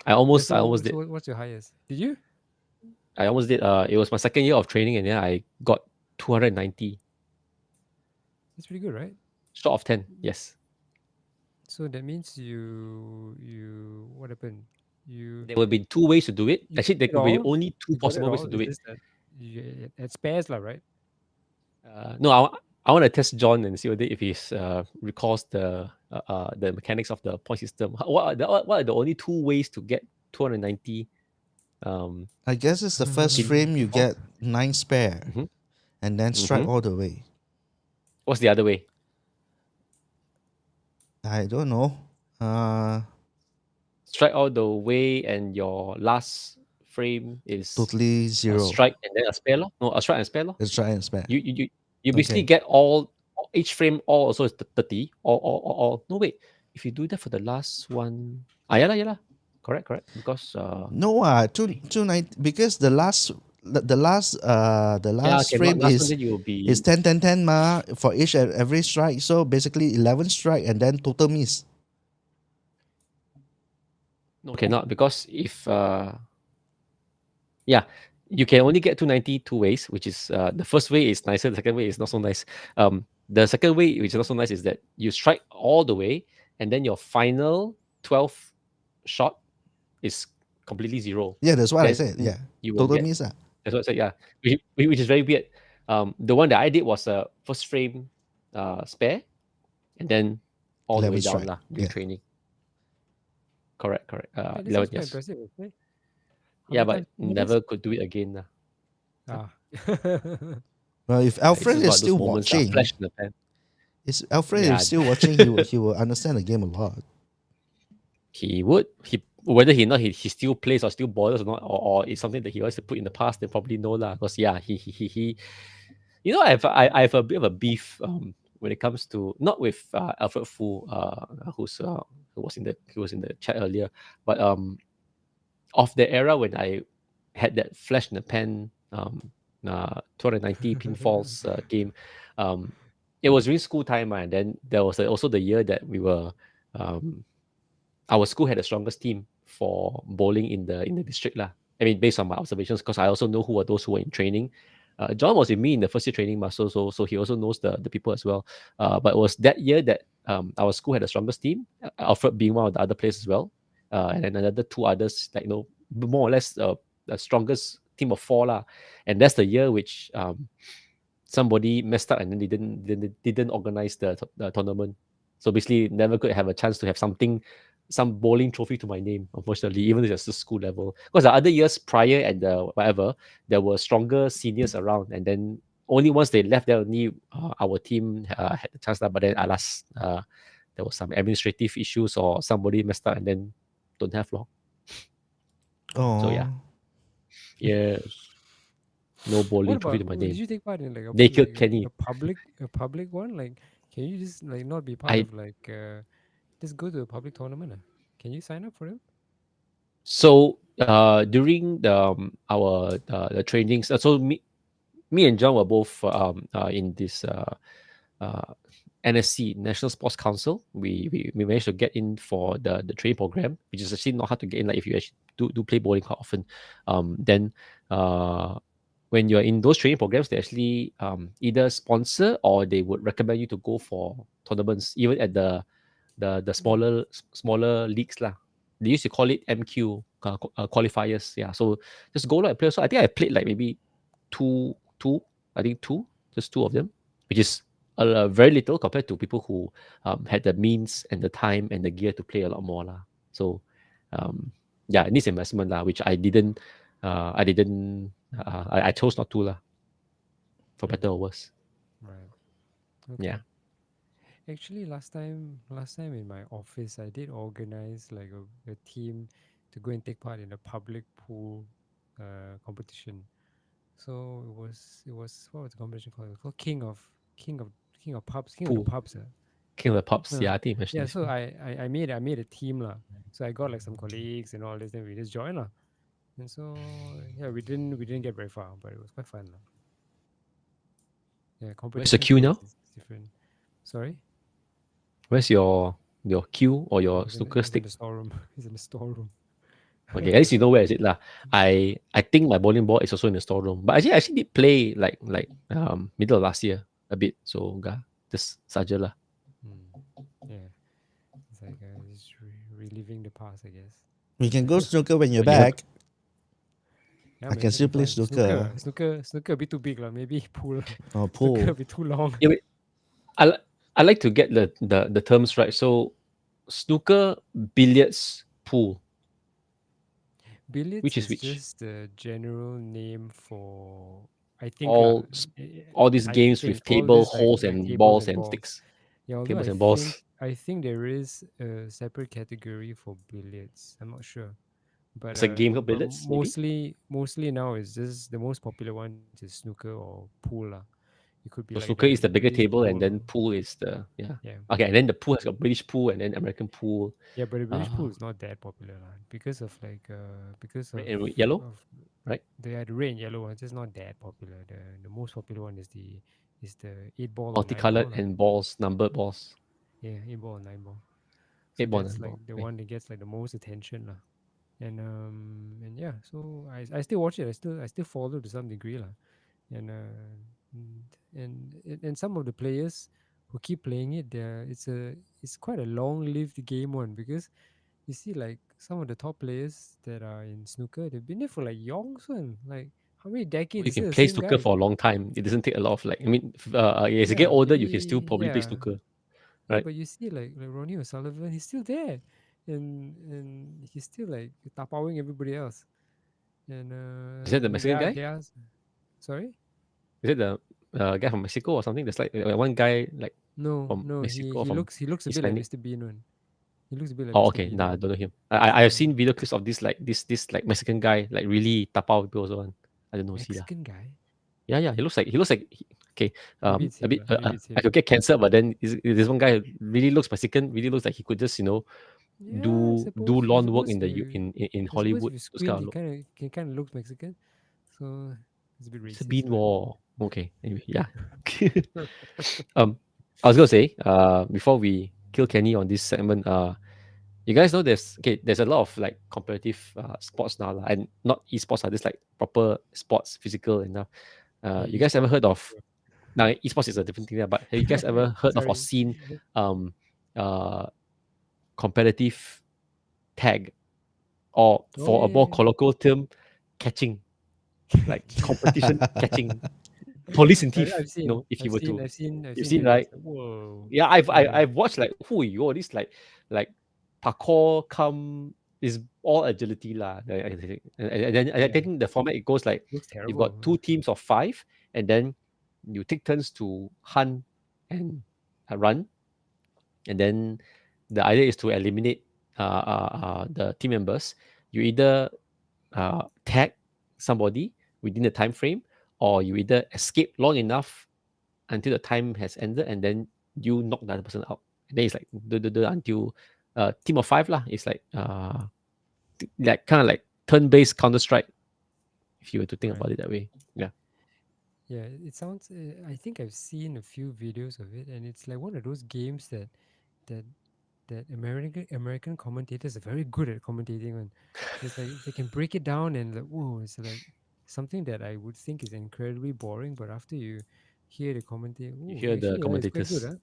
I almost did. What's your highest? Did you? I almost did. It was my second year of training, and then I got 290, That's pretty good, right? short of 10. Yes, So that means you what happened? You there will be two ways to do it. you Actually, there got it could be all. only two You got it possible ways all. to do It's it. just that at spares lah, right? No, I want to test John and see whether if he recalls the mechanics of the point system. What are the only two ways to get 290? I guess it's the first frame you balls? get 9 spare Mhm. and then strike Mhm. all the way. What's the other way? I don't know. Strike all the way, and your last frame is Totally a zero. strike and then a spare lor. No, a strike and spare lor. Let's try and spare. You basically Okay. get all each frame all also is 30. All. No wait, if you do that for the last one, yeah lah. Correct. Because No, 290 because the last okay, frame last one is then you will be 10 10 10 ma for each and every strike. So basically 11 strike and then total miss. no, cannot, because if you can only get 290 two ways, which is the first way is nicer, the second way is not so nice. The second way, which is not so nice, is that you strike all the way, and then your final 12 shot is completely zero. Yeah, that's what I Then said. Yeah. you will Total get. miss. That's what I said. Yeah, which is very weird. The one that I did was a first frame spare, and then all the 11 way down strike. lah during Yeah. training. Correct. Hey, this 11 is quite years. impressive. Okay. How Yeah, many but times did you do this? never could do it again lah. Ah. Well, if It's Alfred just is about still those moments, watching, flash in the pan. if Alfred Yeah. is still watching, he will understand the game a lot. He would. Whether he still plays or still bothers or not, or it's something that he wants to put in the past, then probably no lah. Because yeah, he you know, I have a bit of a beef when it comes to, not with Alfred Fu, who was in the chat earlier, but of the era when I had that flash in the pan 290 pinfalls game. It was during school time, and then there was also the year that we were our school had the strongest team for bowling in the district lah. I mean, based on my observations, because I also know who were those who were in training. John was with me in the first year training, so he also knows the people as well. But it was that year that our school had the strongest team, Alfred being one of the other players as well, and then another two others, like more or less the strongest team of 4 lah. And that's the year which somebody messed up, and then they didn't organize the tournament. So basically, never could have a chance to have some bowling trophy to my name, unfortunately, even if it's just school level. Because the other years prior and whatever, there were stronger seniors around, and then only once they left, there only our team had the chance. But then, alas, there was some administrative issues or somebody messed up, and then don't have law. Oh. So yeah, no bowling What trophy about? to my Did name. you take part in like They killed Kenny. a public one? Like, can you just like not be part I- of like just go to a public tournament? Can you sign up for it? So during our the trainings, so me and John were both in this NSC, National Sports Council. We managed to get in for the training program, which is actually not hard to get in. Like if you actually do play bowling quite often, then when you're in those training programs, they actually either sponsor or they would recommend you to go for tournaments, even at the smaller leagues lah. They used to call it MQ qualifiers. Yeah, so just go and play. So I think I played like maybe two. I think just two of them, which is very little compared to people who had the means and the time and the gear to play a lot more lah. So yeah, it needs investment lah, which I didn't. I chose not to lah, for better or worse. Right. Yeah. Okay. Actually, last time in my office, I did organize like a team to go and take part in a public pool competition. So it was what was the competition called? It was called King of Pubs, King of the Pool. Pubs. King of the Pops. Uh, Yeah, I think you mentioned yeah. this So one. I made a team lah. So I got like some colleagues and all this, then we just joined lah. And so yeah, we didn't get very far, but it was quite fun lah. Yeah, Where's the competition queue sports now? is different. Sorry. Where's your cue or your He's snooker in stick? the storeroom. He's in the storeroom. Okay, at least you know where is it lah. I think my bowling ball is also in the storeroom. But I actually did play like middle of last year a bit. So just saja lah. Yeah, it's like just reliving the past, I guess. We can go snooker when you're But you have- back. Yeah, I man, can that'd still be play fun. snooker. Snooker a bit too big lah. Maybe pool. Or Snooker a pool. bit too long. Yeah, wait, I like to get the terms right. So snooker, billiards, pool. Billiards Which is is which? just the general name for, I think All all these I games think with all table this holes like and tables balls and and balls. sticks. Yeah, although Tables and balls. I think there is a separate category for billiards. I'm not sure. But It's a game of billiards, maybe. mostly now is just the most popular one is snooker or pool lah. It could be So like snooker the is the bigger British table, pool. and then pool is the Yeah. Okay, and then the pool has got British pool and then American pool. Yeah, but the British pool Ah, is not that popular lah because of because red of and yellow, right? the red and yellow one. It's just not that popular. The most popular one is the 8 ball or 9 ball Multicolored lah. and balls, numbered balls. Yeah, 8 ball or 9 ball. So 8 ball, that's 9 like ball. the Okay. one that gets like the most attention lah. And yeah, so I still watch it. I still follow to some degree lah. And and some of the players who keep playing it, it's quite a long-lived game one because you see like some of the top players that are in snooker, they've been there for like yongs one. Like how many Well, decades? you Is it can the play same snooker guy? for a long time. It doesn't take a lot of like. I mean, as you get Yeah, older, you can still maybe probably play yeah. snooker, Yeah, right? but you see like Ronnie O'Sullivan, he's still there. And he's still like tapawing everybody else. And Is that the Mexican guy? they are sorry? Is it the guy from Mexico or something? There's like one guy like No, from no, Mexico or he from looks a bit like Hispanic. Mr. Bean one. He looks a bit like Oh, Mr. okay. Bean Nah, I one. don't know him. I have seen video clips of this like this like Mexican guy like really tapao people also one. I don't know see lah. Mexican guy? Yeah. He looks like okay. Maybe it's A him bit. lah. Maybe it's I him. could get cancer, but then this one guy really looks Mexican. Really looks like he could just Yeah, do I lawn work suppose in the you in I suppose Hollywood. if you Those kind squint, of look. he kind of looks Mexican. So it's a bit It's a racist. bean But wall. Okay. Anyway, yeah. I was gonna say, before we kill Kenny on this segment, you guys know there's a lot of like competitive sports now, lah, and not esports are just like proper sports, physical and you guys ever heard of now esports is a different thing there, but have you guys ever heard of or Sorry. seen uh competitive tag or for a more yeah. colloquial term, catching, like competition catching, police and thief. I've seen, If you were to, I've seen you've seen, videos. right? Like, whoa. Yeah, Yeah. I've watched like this like parkour come is all agility lah. I think. And then I Yeah. think the format it goes like Looks you've terrible. got 2 teams of 5, and then you take turns to hunt and run, and then the idea is to eliminate the team members. You either tag somebody within the time frame, or you either escape long enough until the time has ended, and then you knock the other person out. And then it's like until team of 5 lah. It's like like kind of like turn-based Counter Strike, if you were to think Right. about it that way. Yeah. Yeah, it sounds. I think I've seen a few videos of it, and it's like one of those games that American commentators are very good at commentating on. It's like they can break it down and like, whoa, it's like something that I would think is incredibly boring, but after you hear the commentary, You oh, hear the actually, it's quite good, commentators. huh?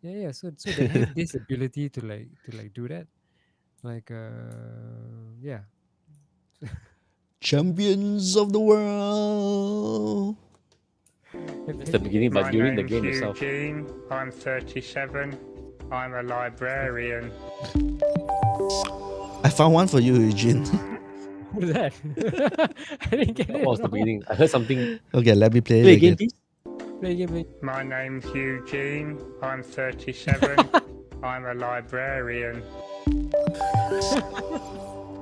Yeah. So they have this ability to do that. Like yeah. Champions of the world. That's the beginning, My but during the name's game itself. Eugene. I'm 37. I'm a librarian. I found one for you, Eugene. What was that? I didn't get That it. was the at all. beginning. I heard something. Okay, let me play Play it again, again. please. Play again, play. My name's Eugene. I'm 37. I'm a librarian.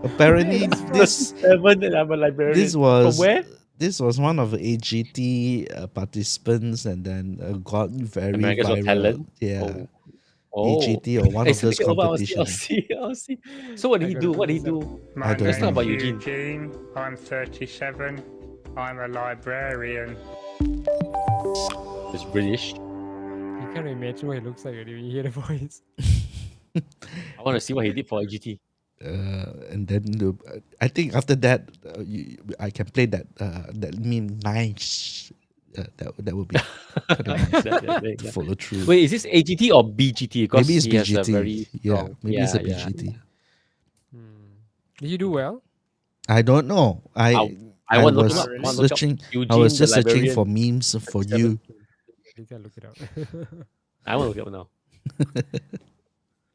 Apparently, this Seven, and I'm a librarian. this was From where? this was one of the AGT participants, and then got very America's Got viral. Talent. Yeah, Oh. AGT or one Hey, of send those me over, I'll competitions. see. So what did I he gotta do? look What did he this up. do? My don't Let's talk name's about Eugene. Eugene. I'm 37. I'm a librarian. It's British. You can't imagine what it looks like when you hear the voice. I want to see what he did for IGT. And then I think after that, I can play that that meme nice. That would be kind of nice to Yeah. follow through. Wait, is this AGT or BGT? Because Maybe it's he has a BGT. very Yeah, strong. maybe it's a yeah. BGT. Did you do well? I don't know. I I want to look was him up. Really? I want to look up searching. I Eugene was the just searching for librarian. memes for 37. you. Later I look it up. I want to look it up now.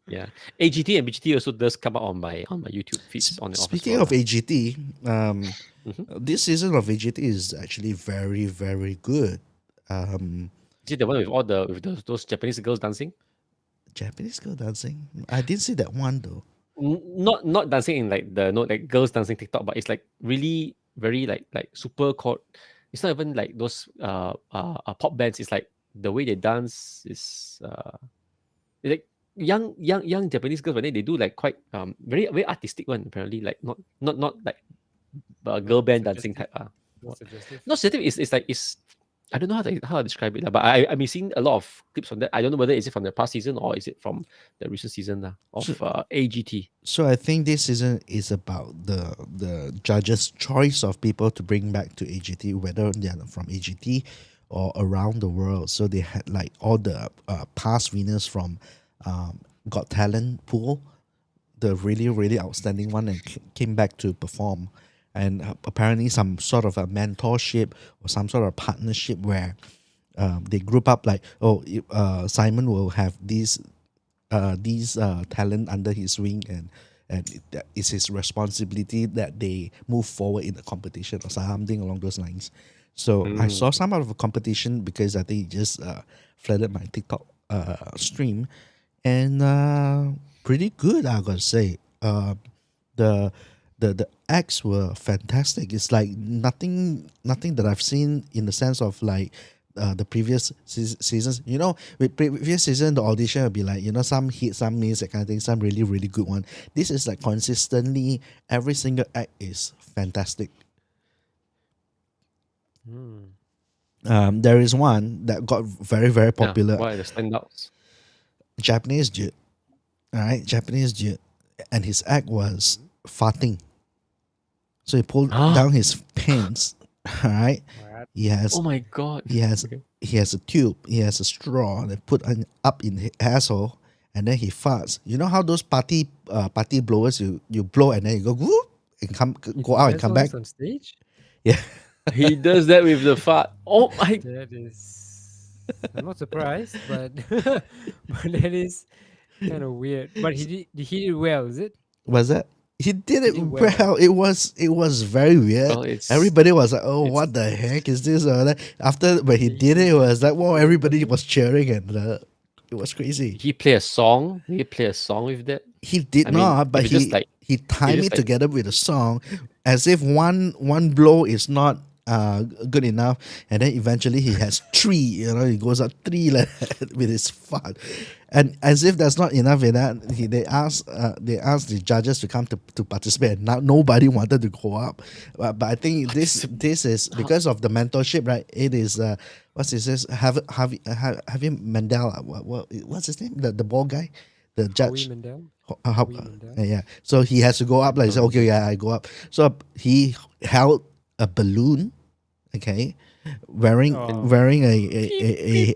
Yeah, AGT and BGT also does come out on my YouTube feeds on the office. Speaking of AGT, Mm-hmm. this season of AGT is actually very, very good. Is it the one with all those Japanese girls dancing? Japanese girl dancing. I didn't see that one though. Not dancing in like like girls dancing TikTok, but it's like really very like super chord. It's not even like those pop bands. It's like the way they dance is it's like young Japanese girls, but then they do like quite very very artistic one apparently, like not like girl band dancing type. Not suggestive. Not suggestive. It's like it's I don't know how to describe it, but I've been seeing a lot of clips on that. I don't know whether is it from the past season or is it from the recent season of AGT. So I think this season is about the judges' choice of people to bring back to AGT, whether they're from AGT or around the world. So they had like all the past winners from Got Talent pool, the really really outstanding one, and came back to perform. And apparently some sort of a mentorship or some sort of partnership where they group up like, Simon will have these talent under his wing, and it's his responsibility that they move forward in the competition or something along those lines. So I saw some of the competition because I think it just flooded my TikTok stream, and pretty good, I gotta say. The acts were fantastic. It's like nothing that I've seen in the sense of like the previous seasons. You know, with previous season, the audition would be like, some hit, some miss, that kind of thing, some really, really good one. This is like consistently, every single act is fantastic. There is one that got very, very popular. What are the standouts? Japanese dude. All right, Japanese dude. And his act was farting. So he pulled down his pants. All right. He has Oh my god. he has a tube, he has a straw that put up in his asshole, and then he farts. You know how those party blowers, you blow and then you go whoop and go out and come back? on stage. Yeah. He does that with the fart. Oh my That is. I'm not surprised, but but that is kind of weird. But he did well, is it? Was that? He did it did well. well. It was very weird. Well, it's- Everybody was like, "Oh, what the heck is this?" Or that. After when he did it, it was like, "Wow!" Everybody was cheering, and it was crazy. He play a song. He play a song with that. He did I mean, not, but if it's just like- he timed just it like- together with a song, as if one blow is not good enough, and then eventually he has three. He goes up three like that with his fart, and as if that's not enough. They asked the judges to come to participate. And now nobody wanted to go up, but I think this is because of the mentorship, right? It is what's his name? Harvey Mandel. What's his name? The bald guy, the judge. Howie Mandel? How- Howie Mandel? yeah. So he has to go up. Like, he said, okay, yeah, I go up. So he held a balloon, okay, wearing Oh. wearing a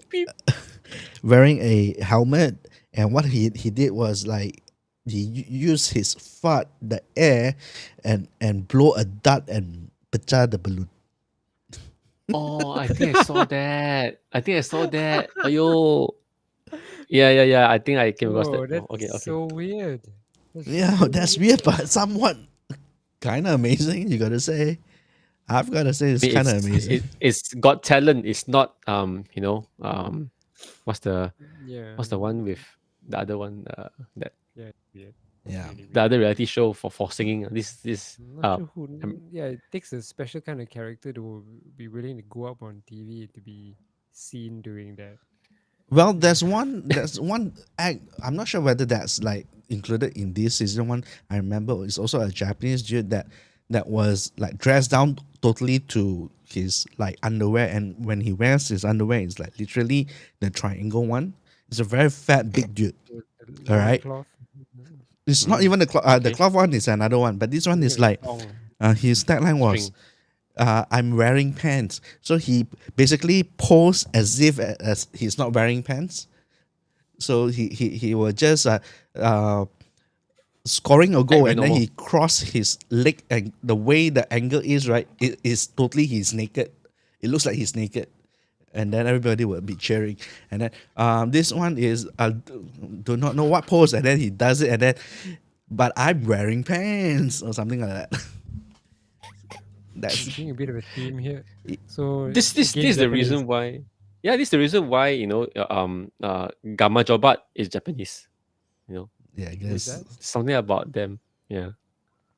wearing a helmet, and what he did was like he used his fart the air and blow a dart and pecah the balloon. Oh, I think I saw that. I think I saw that. Ayo. Yeah. I think I came across Oh, that. that's Oh, okay. so weird. That's Yeah, so that's weird, but somewhat kind of amazing. You gotta say, I've gotta say, it's I mean, kind of amazing. it's Got Talent. It's not what's the Yeah. one with the other one that Yeah, weird. Yeah. Really the weird. other reality show for singing. This I'm not sure who. um, Yeah, it takes a special kind of character to be willing to go up on TV to be seen doing that. Well, there's one act. I'm not sure whether that's like included in this season one. I remember it's also a Japanese dude that was like dressed down totally to his like underwear, and when he wears his underwear, it's like literally the triangle one. It's a very fat big dude. The All right. loincloth. It's not even the cloth. The okay. cloth one is another one, but this one is like Thong. his tagline was, String. "I'm wearing pants." So he basically posed as if as he's not wearing pants. So he was just scoring a goal, very and then normal. he crossed his leg, and the way the angle is right, it is totally he's naked. It looks like he's naked, and then everybody will be cheering. And then this one is do not know what pose, and then he does it, and then but I'm wearing pants or something like that. That's Seeing a bit of a theme here. So This again, is the Japanese. reason why. Yeah, this is the reason why Gamma Jobat is Japanese. You know, yeah, I Who's guess. that? something about them. Yeah.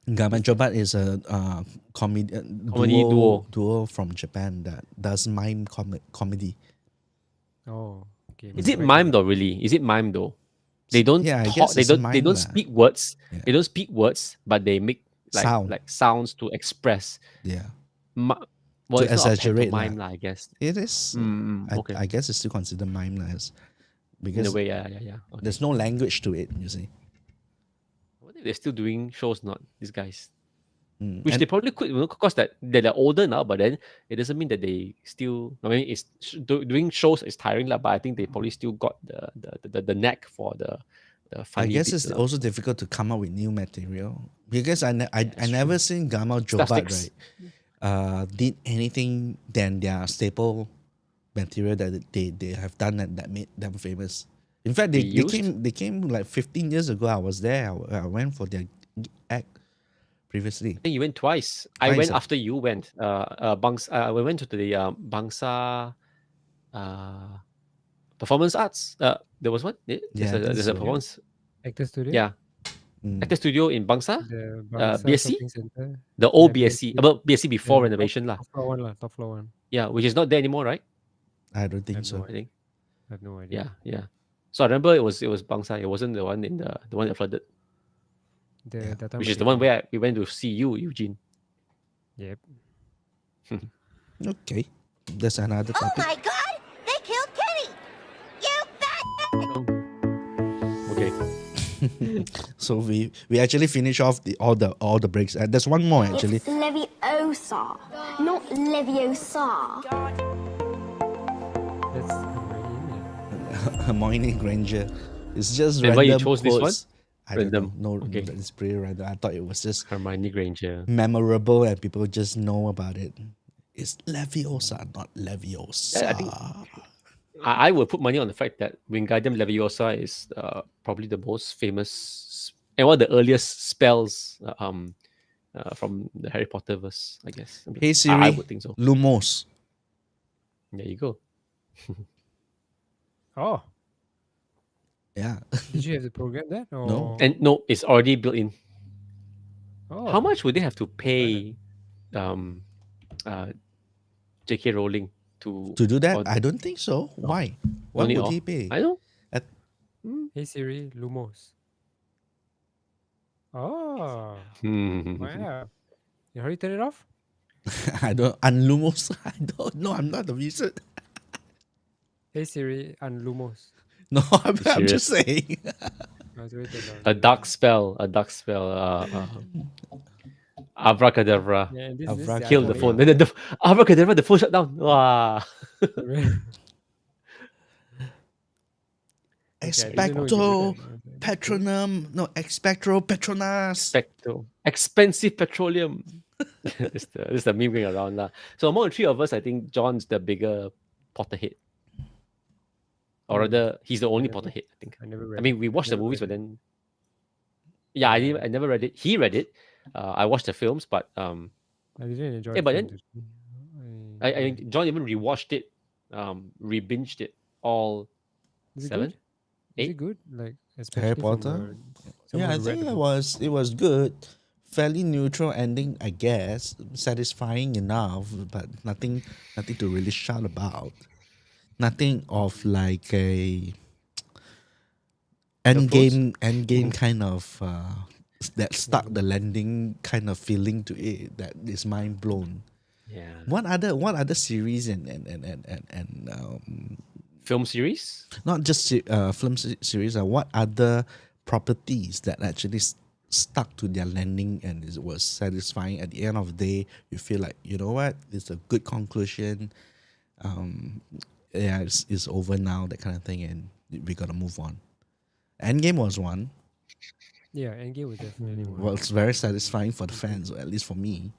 Gaman Jobat is a comedy Comedy duo from Japan that does mime comedy. Oh, okay. Is it Right. mime though? Really? Is it mime though? They don't Yeah, I talk. guess They it's don't. mime They don't lah. speak words. Yeah. They don't speak words, but they make Sound. like sounds to express. Yeah, Well, To it's not a exaggerate pantomime lah. lah, I guess. it is. Okay. I guess it's still considered mime lah, In because a way, yeah. Okay. there's no language to it. You see, I wonder if they're still doing shows, not these guys. Mm, Which and- they probably could, because that they're older now. But then it doesn't mean that they still. I mean, it's doing shows is tiring lah. But I think they probably still got the knack for the I funny guess bits it's lah. also difficult to come up with new material because I never seen Gamal Jobat Slapsticks. right did anything than their staple material that they have done that made them famous. In fact, They used? they came like 15 years ago. I was there. I went for their act previously. I think you went twice. I Twice, went ah. after you went. We went to the Bangsa Performance Arts. There was one. Yeah, I There's think a so. performance. Actor Studio. Yeah, Mm. actor studio in Bangsa. The Bangsa BSC? Shopping Center. The old Yeah, BSC. BSC. About BSC before Yeah, renovation lah. Top floor one lah. Top floor one. Yeah, which is not there anymore, right? I don't I think have so. no I think. I have no idea. Yeah. So I remember it was Bangsa. It wasn't the one in the one that flooded, That time which was is the one 18. where we went to see you, Eugene. Yep. Okay, that's another Oh topic. my god! They killed Kenny! You bastard! Okay. So we actually finish off all the breaks. There's one more actually. It's Leviosa, not Leviosa. That's already in it. Hermione Granger. It's just And random why you chose this one? quotes. I don't Random. know. No, Okay. it's pretty random. I thought it was just Hermione Granger. memorable and people just know about it. It's Leviosa, not Leviosa. Yeah, I think I would put money on the fact that Wingardium Leviosa is probably the most famous and one of the earliest spells from the Harry Potter verse, I guess. I mean, Hey Siri, I would think so. Lumos. There you go. Oh, Yeah. did you have to program that? Or... No. And no, it's already built in. Oh, How much would they have to pay J.K. Rowling to To do that, for I don't think so. Why? What only would all? he pay? I know. Hey Siri, Lumos. Oh, Hmm. wow. You already turn it off? I don't. Unlumos. I don't know. I'm not the wizard. Hey Siri, Lumos. No, I'm just saying. Oh, it's already turned on. A dark spell. Abracadabra. Yeah, and this Abracadabra. Killed the yeah, phone. Then the abracadabra, the phone shut down. Wow. Okay, I didn't know you could do Expecto that. I was like, Patronum. No, Expectro Petronas. Specto. Expensive petroleum. This is the meme going around now. So among the three of us, I think John's the bigger Potterhead. Or rather, he's the only never- Potterhead, I think. I never read I mean, it. we watched the Never movies, read but it. then I never read it. He read it. I watched the films, but I didn't enjoy yeah, the but films, then actually. I think John even rewatched it, re-binged it all Is it seven, good? Is it 8. good? Like especially from Potter? someone Yeah, I who read think the it book. was good. Fairly neutral ending, I guess. Satisfying enough, but nothing to really shout about. Nothing of like a endgame kind of that stuck the landing kind of feeling to it that is mind blown. Yeah. What other series and Film series? not just film series, what other properties that actually stuck to their landing and it was satisfying at the end of the day? You feel like, you know what, it's a good conclusion. Yeah, it's over now, that kind of thing, and we gotta move on. Endgame was one. Yeah, Endgame was definitely one. Well, it's very satisfying for the fans, or at least for me.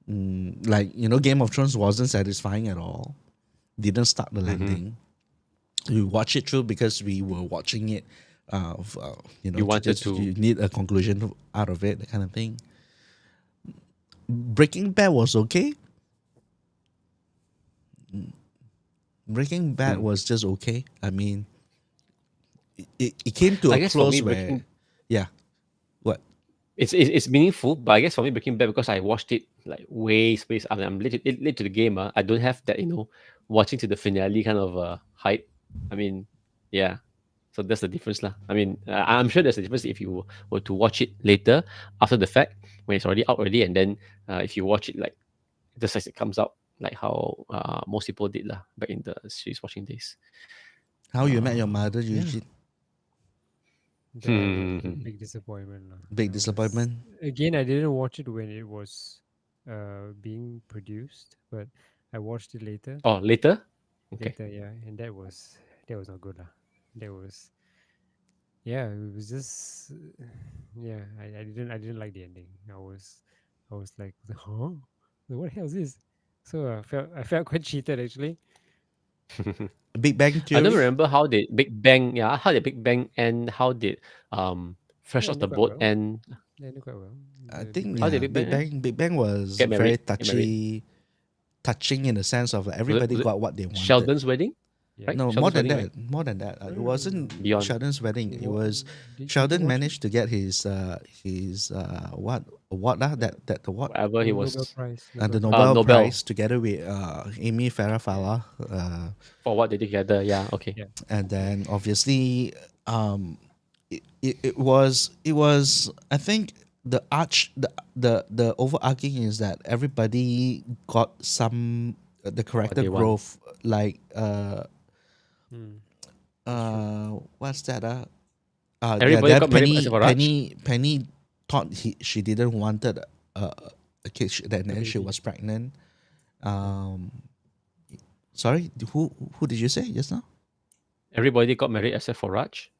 Like, Game of Thrones wasn't satisfying at all. Didn't start the landing. We watched it through because we were watching it. You wanted to. You need a conclusion out of it, that kind of thing. Breaking Bad was okay. Breaking Bad was just okay. I mean, it came to I a guess for close me, where, Breaking- yeah. What? It's meaningful, but I guess for me, Breaking Bad, because I watched it like way space. I mean, I'm late to the game. I don't have that, watching to the finale kind of hype. I mean, yeah. So that's the difference, lah. I mean, I'm sure there's a difference if you were to watch it later, after the fact, when it's already out already, and then if you watch it like just as it comes out, like how most people did lah back in the series watching days. How You Met Your Mother, Eugene? That was a big disappointment. lah. Big That was- disappointment. Again, I didn't watch it when it was being produced, but I watched it later. Oh, later? Okay. Later, yeah, and that was not good, lah. That was, yeah, it was just, yeah, I didn't like the ending. I was like, huh, what the hell is this? So I felt quite cheated actually. Big Bang I Theory. don't remember how did Big Bang, how did Big Bang end? How did Fresh Yeah, Off the quite Boat well. end? Yeah, did quite well. I The think How yeah, did Big Bang end? Big Bang was Get very married? Get married? touching in the sense of like everybody was it got what they wanted. Sheldon's wedding? Yeah. Right? No, Sheldon's more than wedding, that. right? More than that. It wasn't Beyond. Sheldon's wedding. It was Did you Sheldon watch managed to get his what award that award Whatever he Nobel was. Prize. the Nobel Nobel, Nobel. Prize together with Amy Farrah Fowler, For what they did together. Yeah, okay. Yeah. and then obviously it was I think the overarching is that everybody got some the character they want. growth, like Hmm. what's that Everybody then got married except for Raj? Penny thought she didn't wanted a kid, then she baby. was pregnant. Sorry, who did you say just now? Everybody got married except for Raj.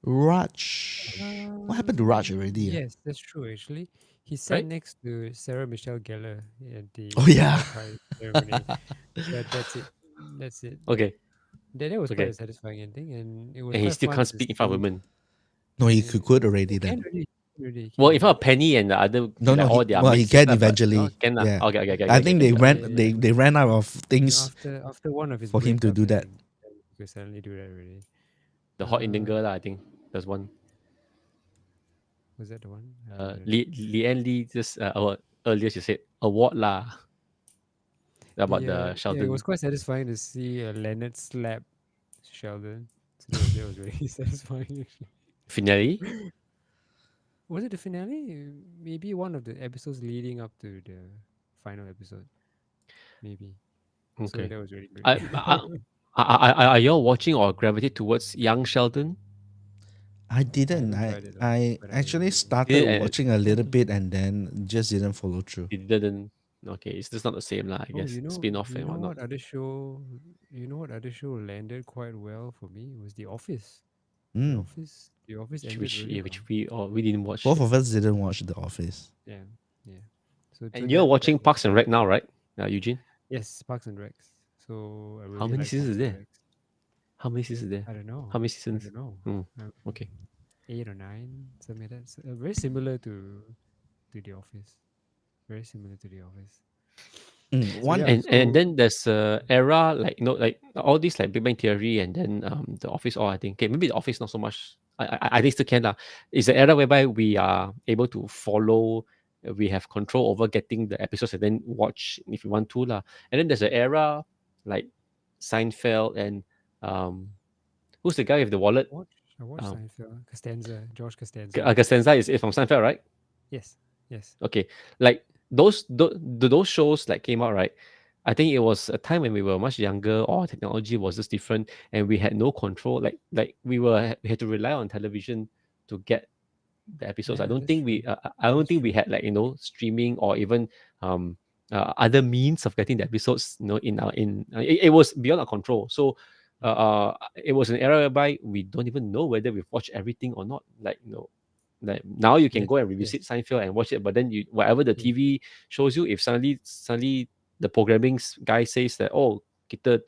Raj. What happened to Raj already? Yes, that's true. Actually, he sat Right? next to Sarah Michelle Gellar at the Oh, yeah. Nobel Prize ceremony. That's it. That's it. Okay. That was Okay. quite a satisfying ending, and it was. And he quite still fun can't to speak in front of see- women. No, he could already He can then. already, Well, can in front of Penny and the other, No, like no, all he, their well, he mates can and stuff, but- eventually. oh, can lah. Yeah. Okay. I think they okay. ran Yeah. they ran out of things. after one of his for him to breakups, do I that. think, then he could suddenly do that already. The hot Indian girl, lah, I think. There's one. Was that the one? I don't know. Leanne Lee just earlier she said award lah about the Yeah, Sheldon. it was quite satisfying to see Leonard slap Sheldon. So that was really satisfying. Finale. Was it the finale? Maybe one of the episodes leading up to the final episode. Maybe. So Okay. that was really good. Are y'all watching or gravitate towards young Sheldon? I didn't. haven't I tried it, I but actually I started Yeah, watching a little bit and then just didn't follow through. it didn't. Okay, it's just not the same lah. I oh, guess spin off and whatnot. you know what other show landed quite well for me was The Office. Mm. The Office ended Which really yeah, well. we didn't watch. Both of us didn't watch The Office. Yeah, yeah. So And you're watching that Parks and Rec now, right, Eugene? yes, Parks and Recs. So I How really many like seasons Parks is and there? Recs. How many seasons is there? I don't know. How many I seasons? don't know. Mm, Um, okay. 8 or 9, something like that. Very similar to The Office. Very similar to The Office. Mm. So One yeah, And then there's a era like like all these like Big Bang Theory and then The Office. Or I think okay, maybe The Office not so much. I think still can lah. It's an era whereby we are able to follow. We have control over getting the episodes and then watch if you want to lah. And then there's an era like Seinfeld and who's the guy with the wallet? I watched Um, Seinfeld. Costanza, George Costanza. Costanza is from Seinfeld, right? Yes, yes. Okay, like those shows like came out, right? I think it was a time when we were much younger, or technology was just different, and we had no control. Like we had to rely on television to get the episodes. Yeah, I don't that's think true. I don't That's think we true. had like streaming or even other means of getting the episodes. In our it was beyond our control. So it was an era whereby we don't even know whether we've watched everything or not. Like now you can Yes, go and yes, revisit Seinfeld and watch it, but then whatever the yes. TV shows you, if suddenly the programming guy says that kita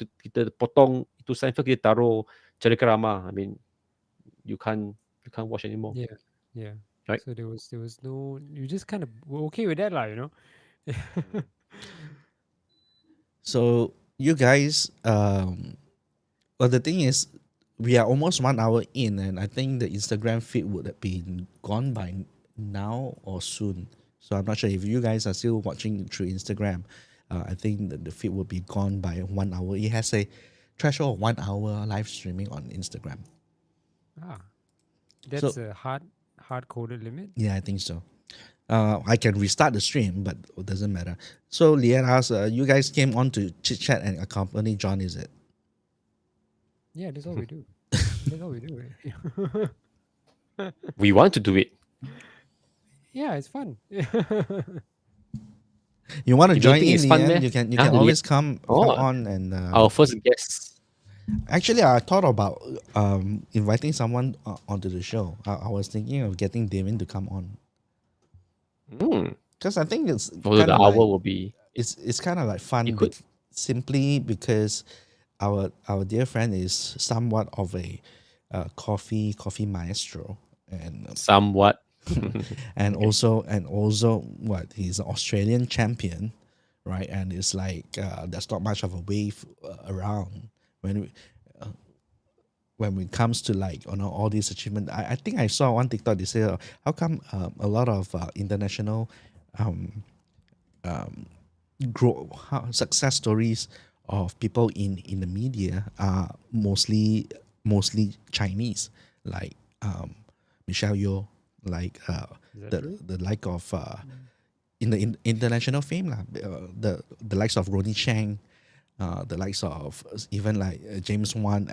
potong itu Seinfeld, kita taruh Cerita Kerama, I mean you can't watch anymore, Yeah, yeah. right? So there was no. You just kind of were okay with that, lah. You know. So you guys, well, the thing is, we are almost 1 hour in, and I think the Instagram feed would have been gone by now or soon. So I'm not sure if you guys are still watching through Instagram. I think that the feed will be gone by 1 hour. It has a threshold of 1 hour live streaming on Instagram. Ah, that's a hard coded limit. Yeah, I think so. I can restart the stream, but it doesn't matter. So Lian asks, you guys came on to chit chat and accompany John, is it? Yeah, that's all we do. That's all we do. Right? We want to do it. Yeah, it's fun. You want to You don't join think in, it's fun, Lian? meh? You can Huh, always come Oh. on and. Our first guest. Actually, I thought about inviting someone onto the show. I was thinking of getting Damien to come on because I think it's Although kind the of hour like, will be. it's kind of like fun. You could. Simply because our dear friend is somewhat of a coffee maestro, and Somewhat. and also what, he's an Australian champion, right? And it's like there's not much of a wave around when it comes to like all these achievements. I think I saw one TikTok, they say how come a lot of international success stories of people in the media are mostly Chinese, like Michelle Yeoh, like Is that the true? the like of in the international fame lah, the likes of Ronnie Chang, the likes of even like James Wan,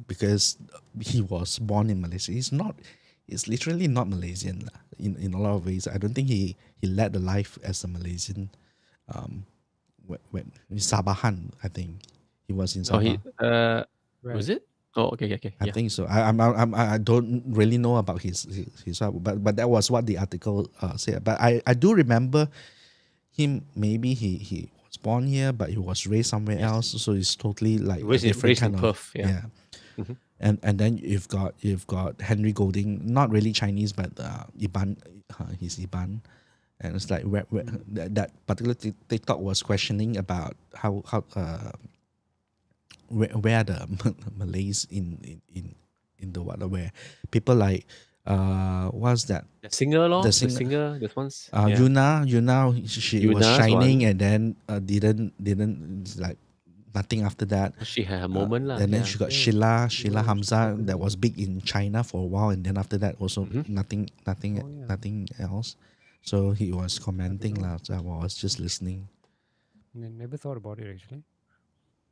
because he was born in Malaysia. He's literally not Malaysian lah, in a lot of ways. I don't think he led the life as a Malaysian. When Sabahan, I think he was in Oh, Sabah. was it? Oh, okay. I Yeah. think so. I don't really know about his but that was what the article said. But I do remember him. Maybe he was born here, but he was raised somewhere else. So it's totally like a Raised different in kind of Perth, yeah. Mhm. And then you've got Henry Golding, not really Chinese, but Iban, he's Iban. And it's like that particular TikTok was questioning about how where the Malays in the water, where people like what's that, The singer, lor. The The singer- singer. This one's. Yuna, she was Yuna's shining, one. and then didn't like nothing after that. She had a moment, lah. And then yeah. she got Yeah. Sheila Hamza, that was big in China for a while, and then after that also Mhm. nothing Oh, yeah. nothing else. So he was commenting lah. So I was just listening. Never thought about it actually.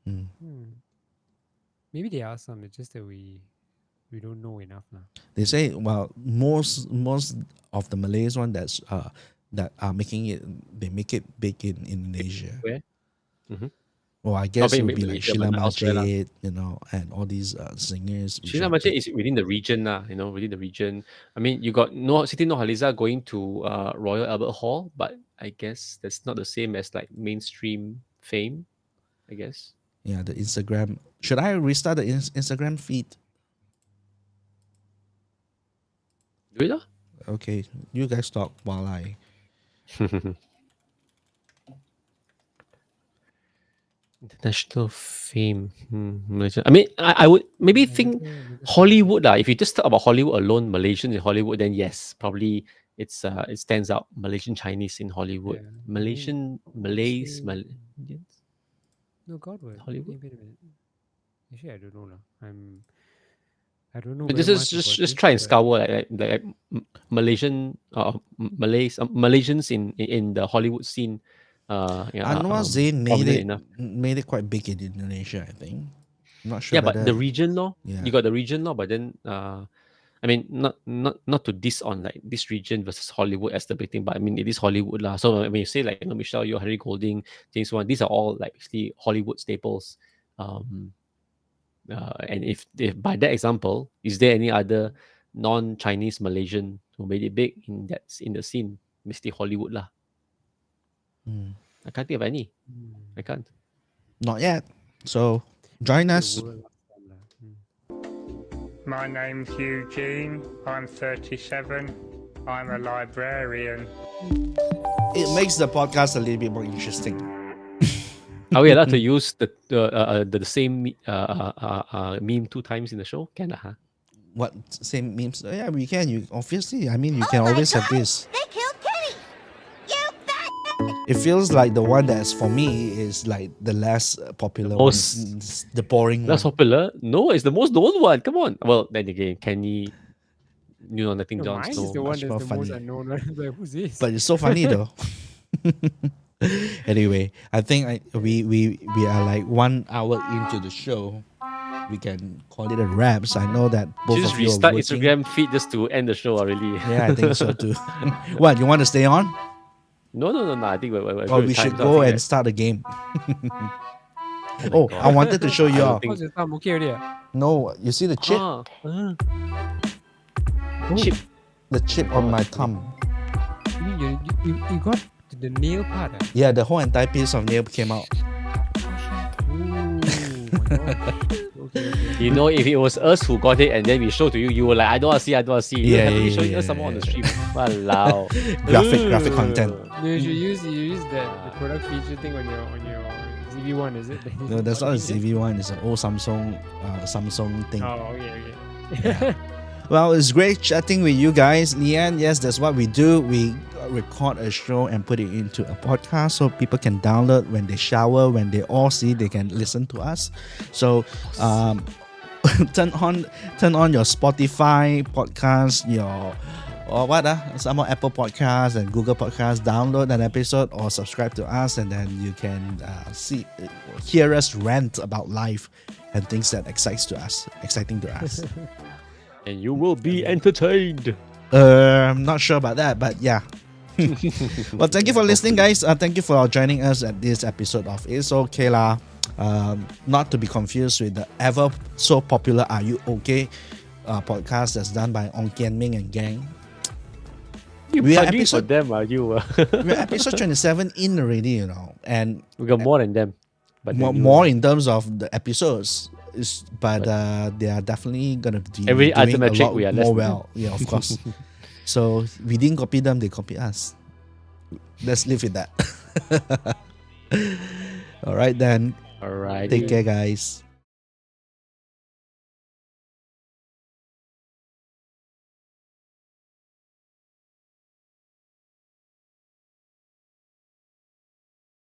Mm. Maybe there are some. It's just that we we don't know enough now. They say, well, most of the Malays one that are making it, they make it big in Indonesia. Where? Mhm. Well, I guess maybe it would be like Malaysia, Sheila but not elsewhere lah. Majid, and all these singers. which Sheila are Majid big. is within the region, within the region. I mean, you got Siti Nurhaliza going to Royal Albert Hall, but I guess that's not the same as like mainstream fame, I guess. Yeah, the Instagram. Should I restart the Instagram feed? Do it lah. Okay, you guys talk while I. International fame. Malaysia. I mean, I would maybe think Hollywood lah. If you just talk about Hollywood alone, Malaysians in Hollywood, then yes, probably it stands out. Malaysian Chinese in Hollywood, Yeah. Malaysian Malays, say- Indians. No, God, wait. Hollywood? Wait a minute. Actually, I don't know lah. I don't know. But very just much just about just this, try and but- scour like Malaysian Malaysians in the Hollywood scene. Anwar Zain prominent made it quite big in Indonesia, I think. I'm not sure. Yeah, but whether- the region law, Yeah. you got the region law, but then I mean not to diss on like this region versus Hollywood as the big thing, but I mean it is Hollywood lah. So when you say like Michelle Yeoh, Henry Golding, James Wan, these are all like actually Hollywood staples. And if by that example, is there any other non-Chinese Malaysian who made it big in the scene? Mostly Hollywood lah. Hmm. I can't think of any. Hmm. I can't. Not yet. So join The us. world last time lah. My name's Eugene. I'm 37. I'm a librarian. It makes the podcast a little bit more interesting. Are we allowed to use the same meme 2 times in the show? Can huh? What same memes? Yeah, we can. You obviously. I mean, you can Oh my always have God, this. They killed Kenny! You bastard! It feels like the one that's for me is like the less popular Most- one, the boring That's one. popular. No, it's the most known one. Come on. Well, then again, Kenny, nothing No, Jon mine Snow. is the one much that's more the most funny. unknown. Like, who's this? But it's so funny though. Anyway, I think we are like 1 hour into the show. We can call it a wraps. I know that both Just of you are restart working. Instagram feed just to end the show already. Yeah, I think so too. What, you want to stay on? No. I think we're Or good we with time, should so I go think and that- start a game. Oh Oh, my I wanted to show you don't all. think- How's your thumb? Okay already? Ah? No, you see the chip? Chip. The chip on my thumb. You mean you got to the nail part? Ah? Yeah, the whole entire piece of nail came out. Oh my gosh. Okay. You know, if it was us who got it and then we show to you, you were like, I don't want to see. You Yeah, happily yeah, showing yeah, us someone on the yeah. stream. Walao. Graphic content. No, you should use that the product feature thing on your ZV1, is it? No, that's not a ZV1. It's an old Samsung thing. Oh, okay. Well, it's great chatting with you guys. Leanne, yes, that's what we do. We record a show and put it into a podcast so people can download when they shower, when they all see, they can listen to us. So turn on your Spotify podcast, some more Apple Podcasts and Google Podcasts. Download an episode or subscribe to us, and then you can hear us rant about life and things that exciting to us. And you will be entertained. I'm not sure about that, but yeah. Well, thank you for listening, guys. Thank you for joining us at this episode of It's Okay lah. Not to be confused with the ever so popular Are You Okay podcast that's done by Ong Kian Ming and gang. You We are plugging for episode- them, are you? We're episode 27 in already, and We got more than them. But then you- more in terms of the episodes. But they are definitely gonna be Every doing other a metric lot we are less more than well. Yeah, of course. So we didn't copy them; they copied us. Let's live with that. All right, then. All right. Take care, guys.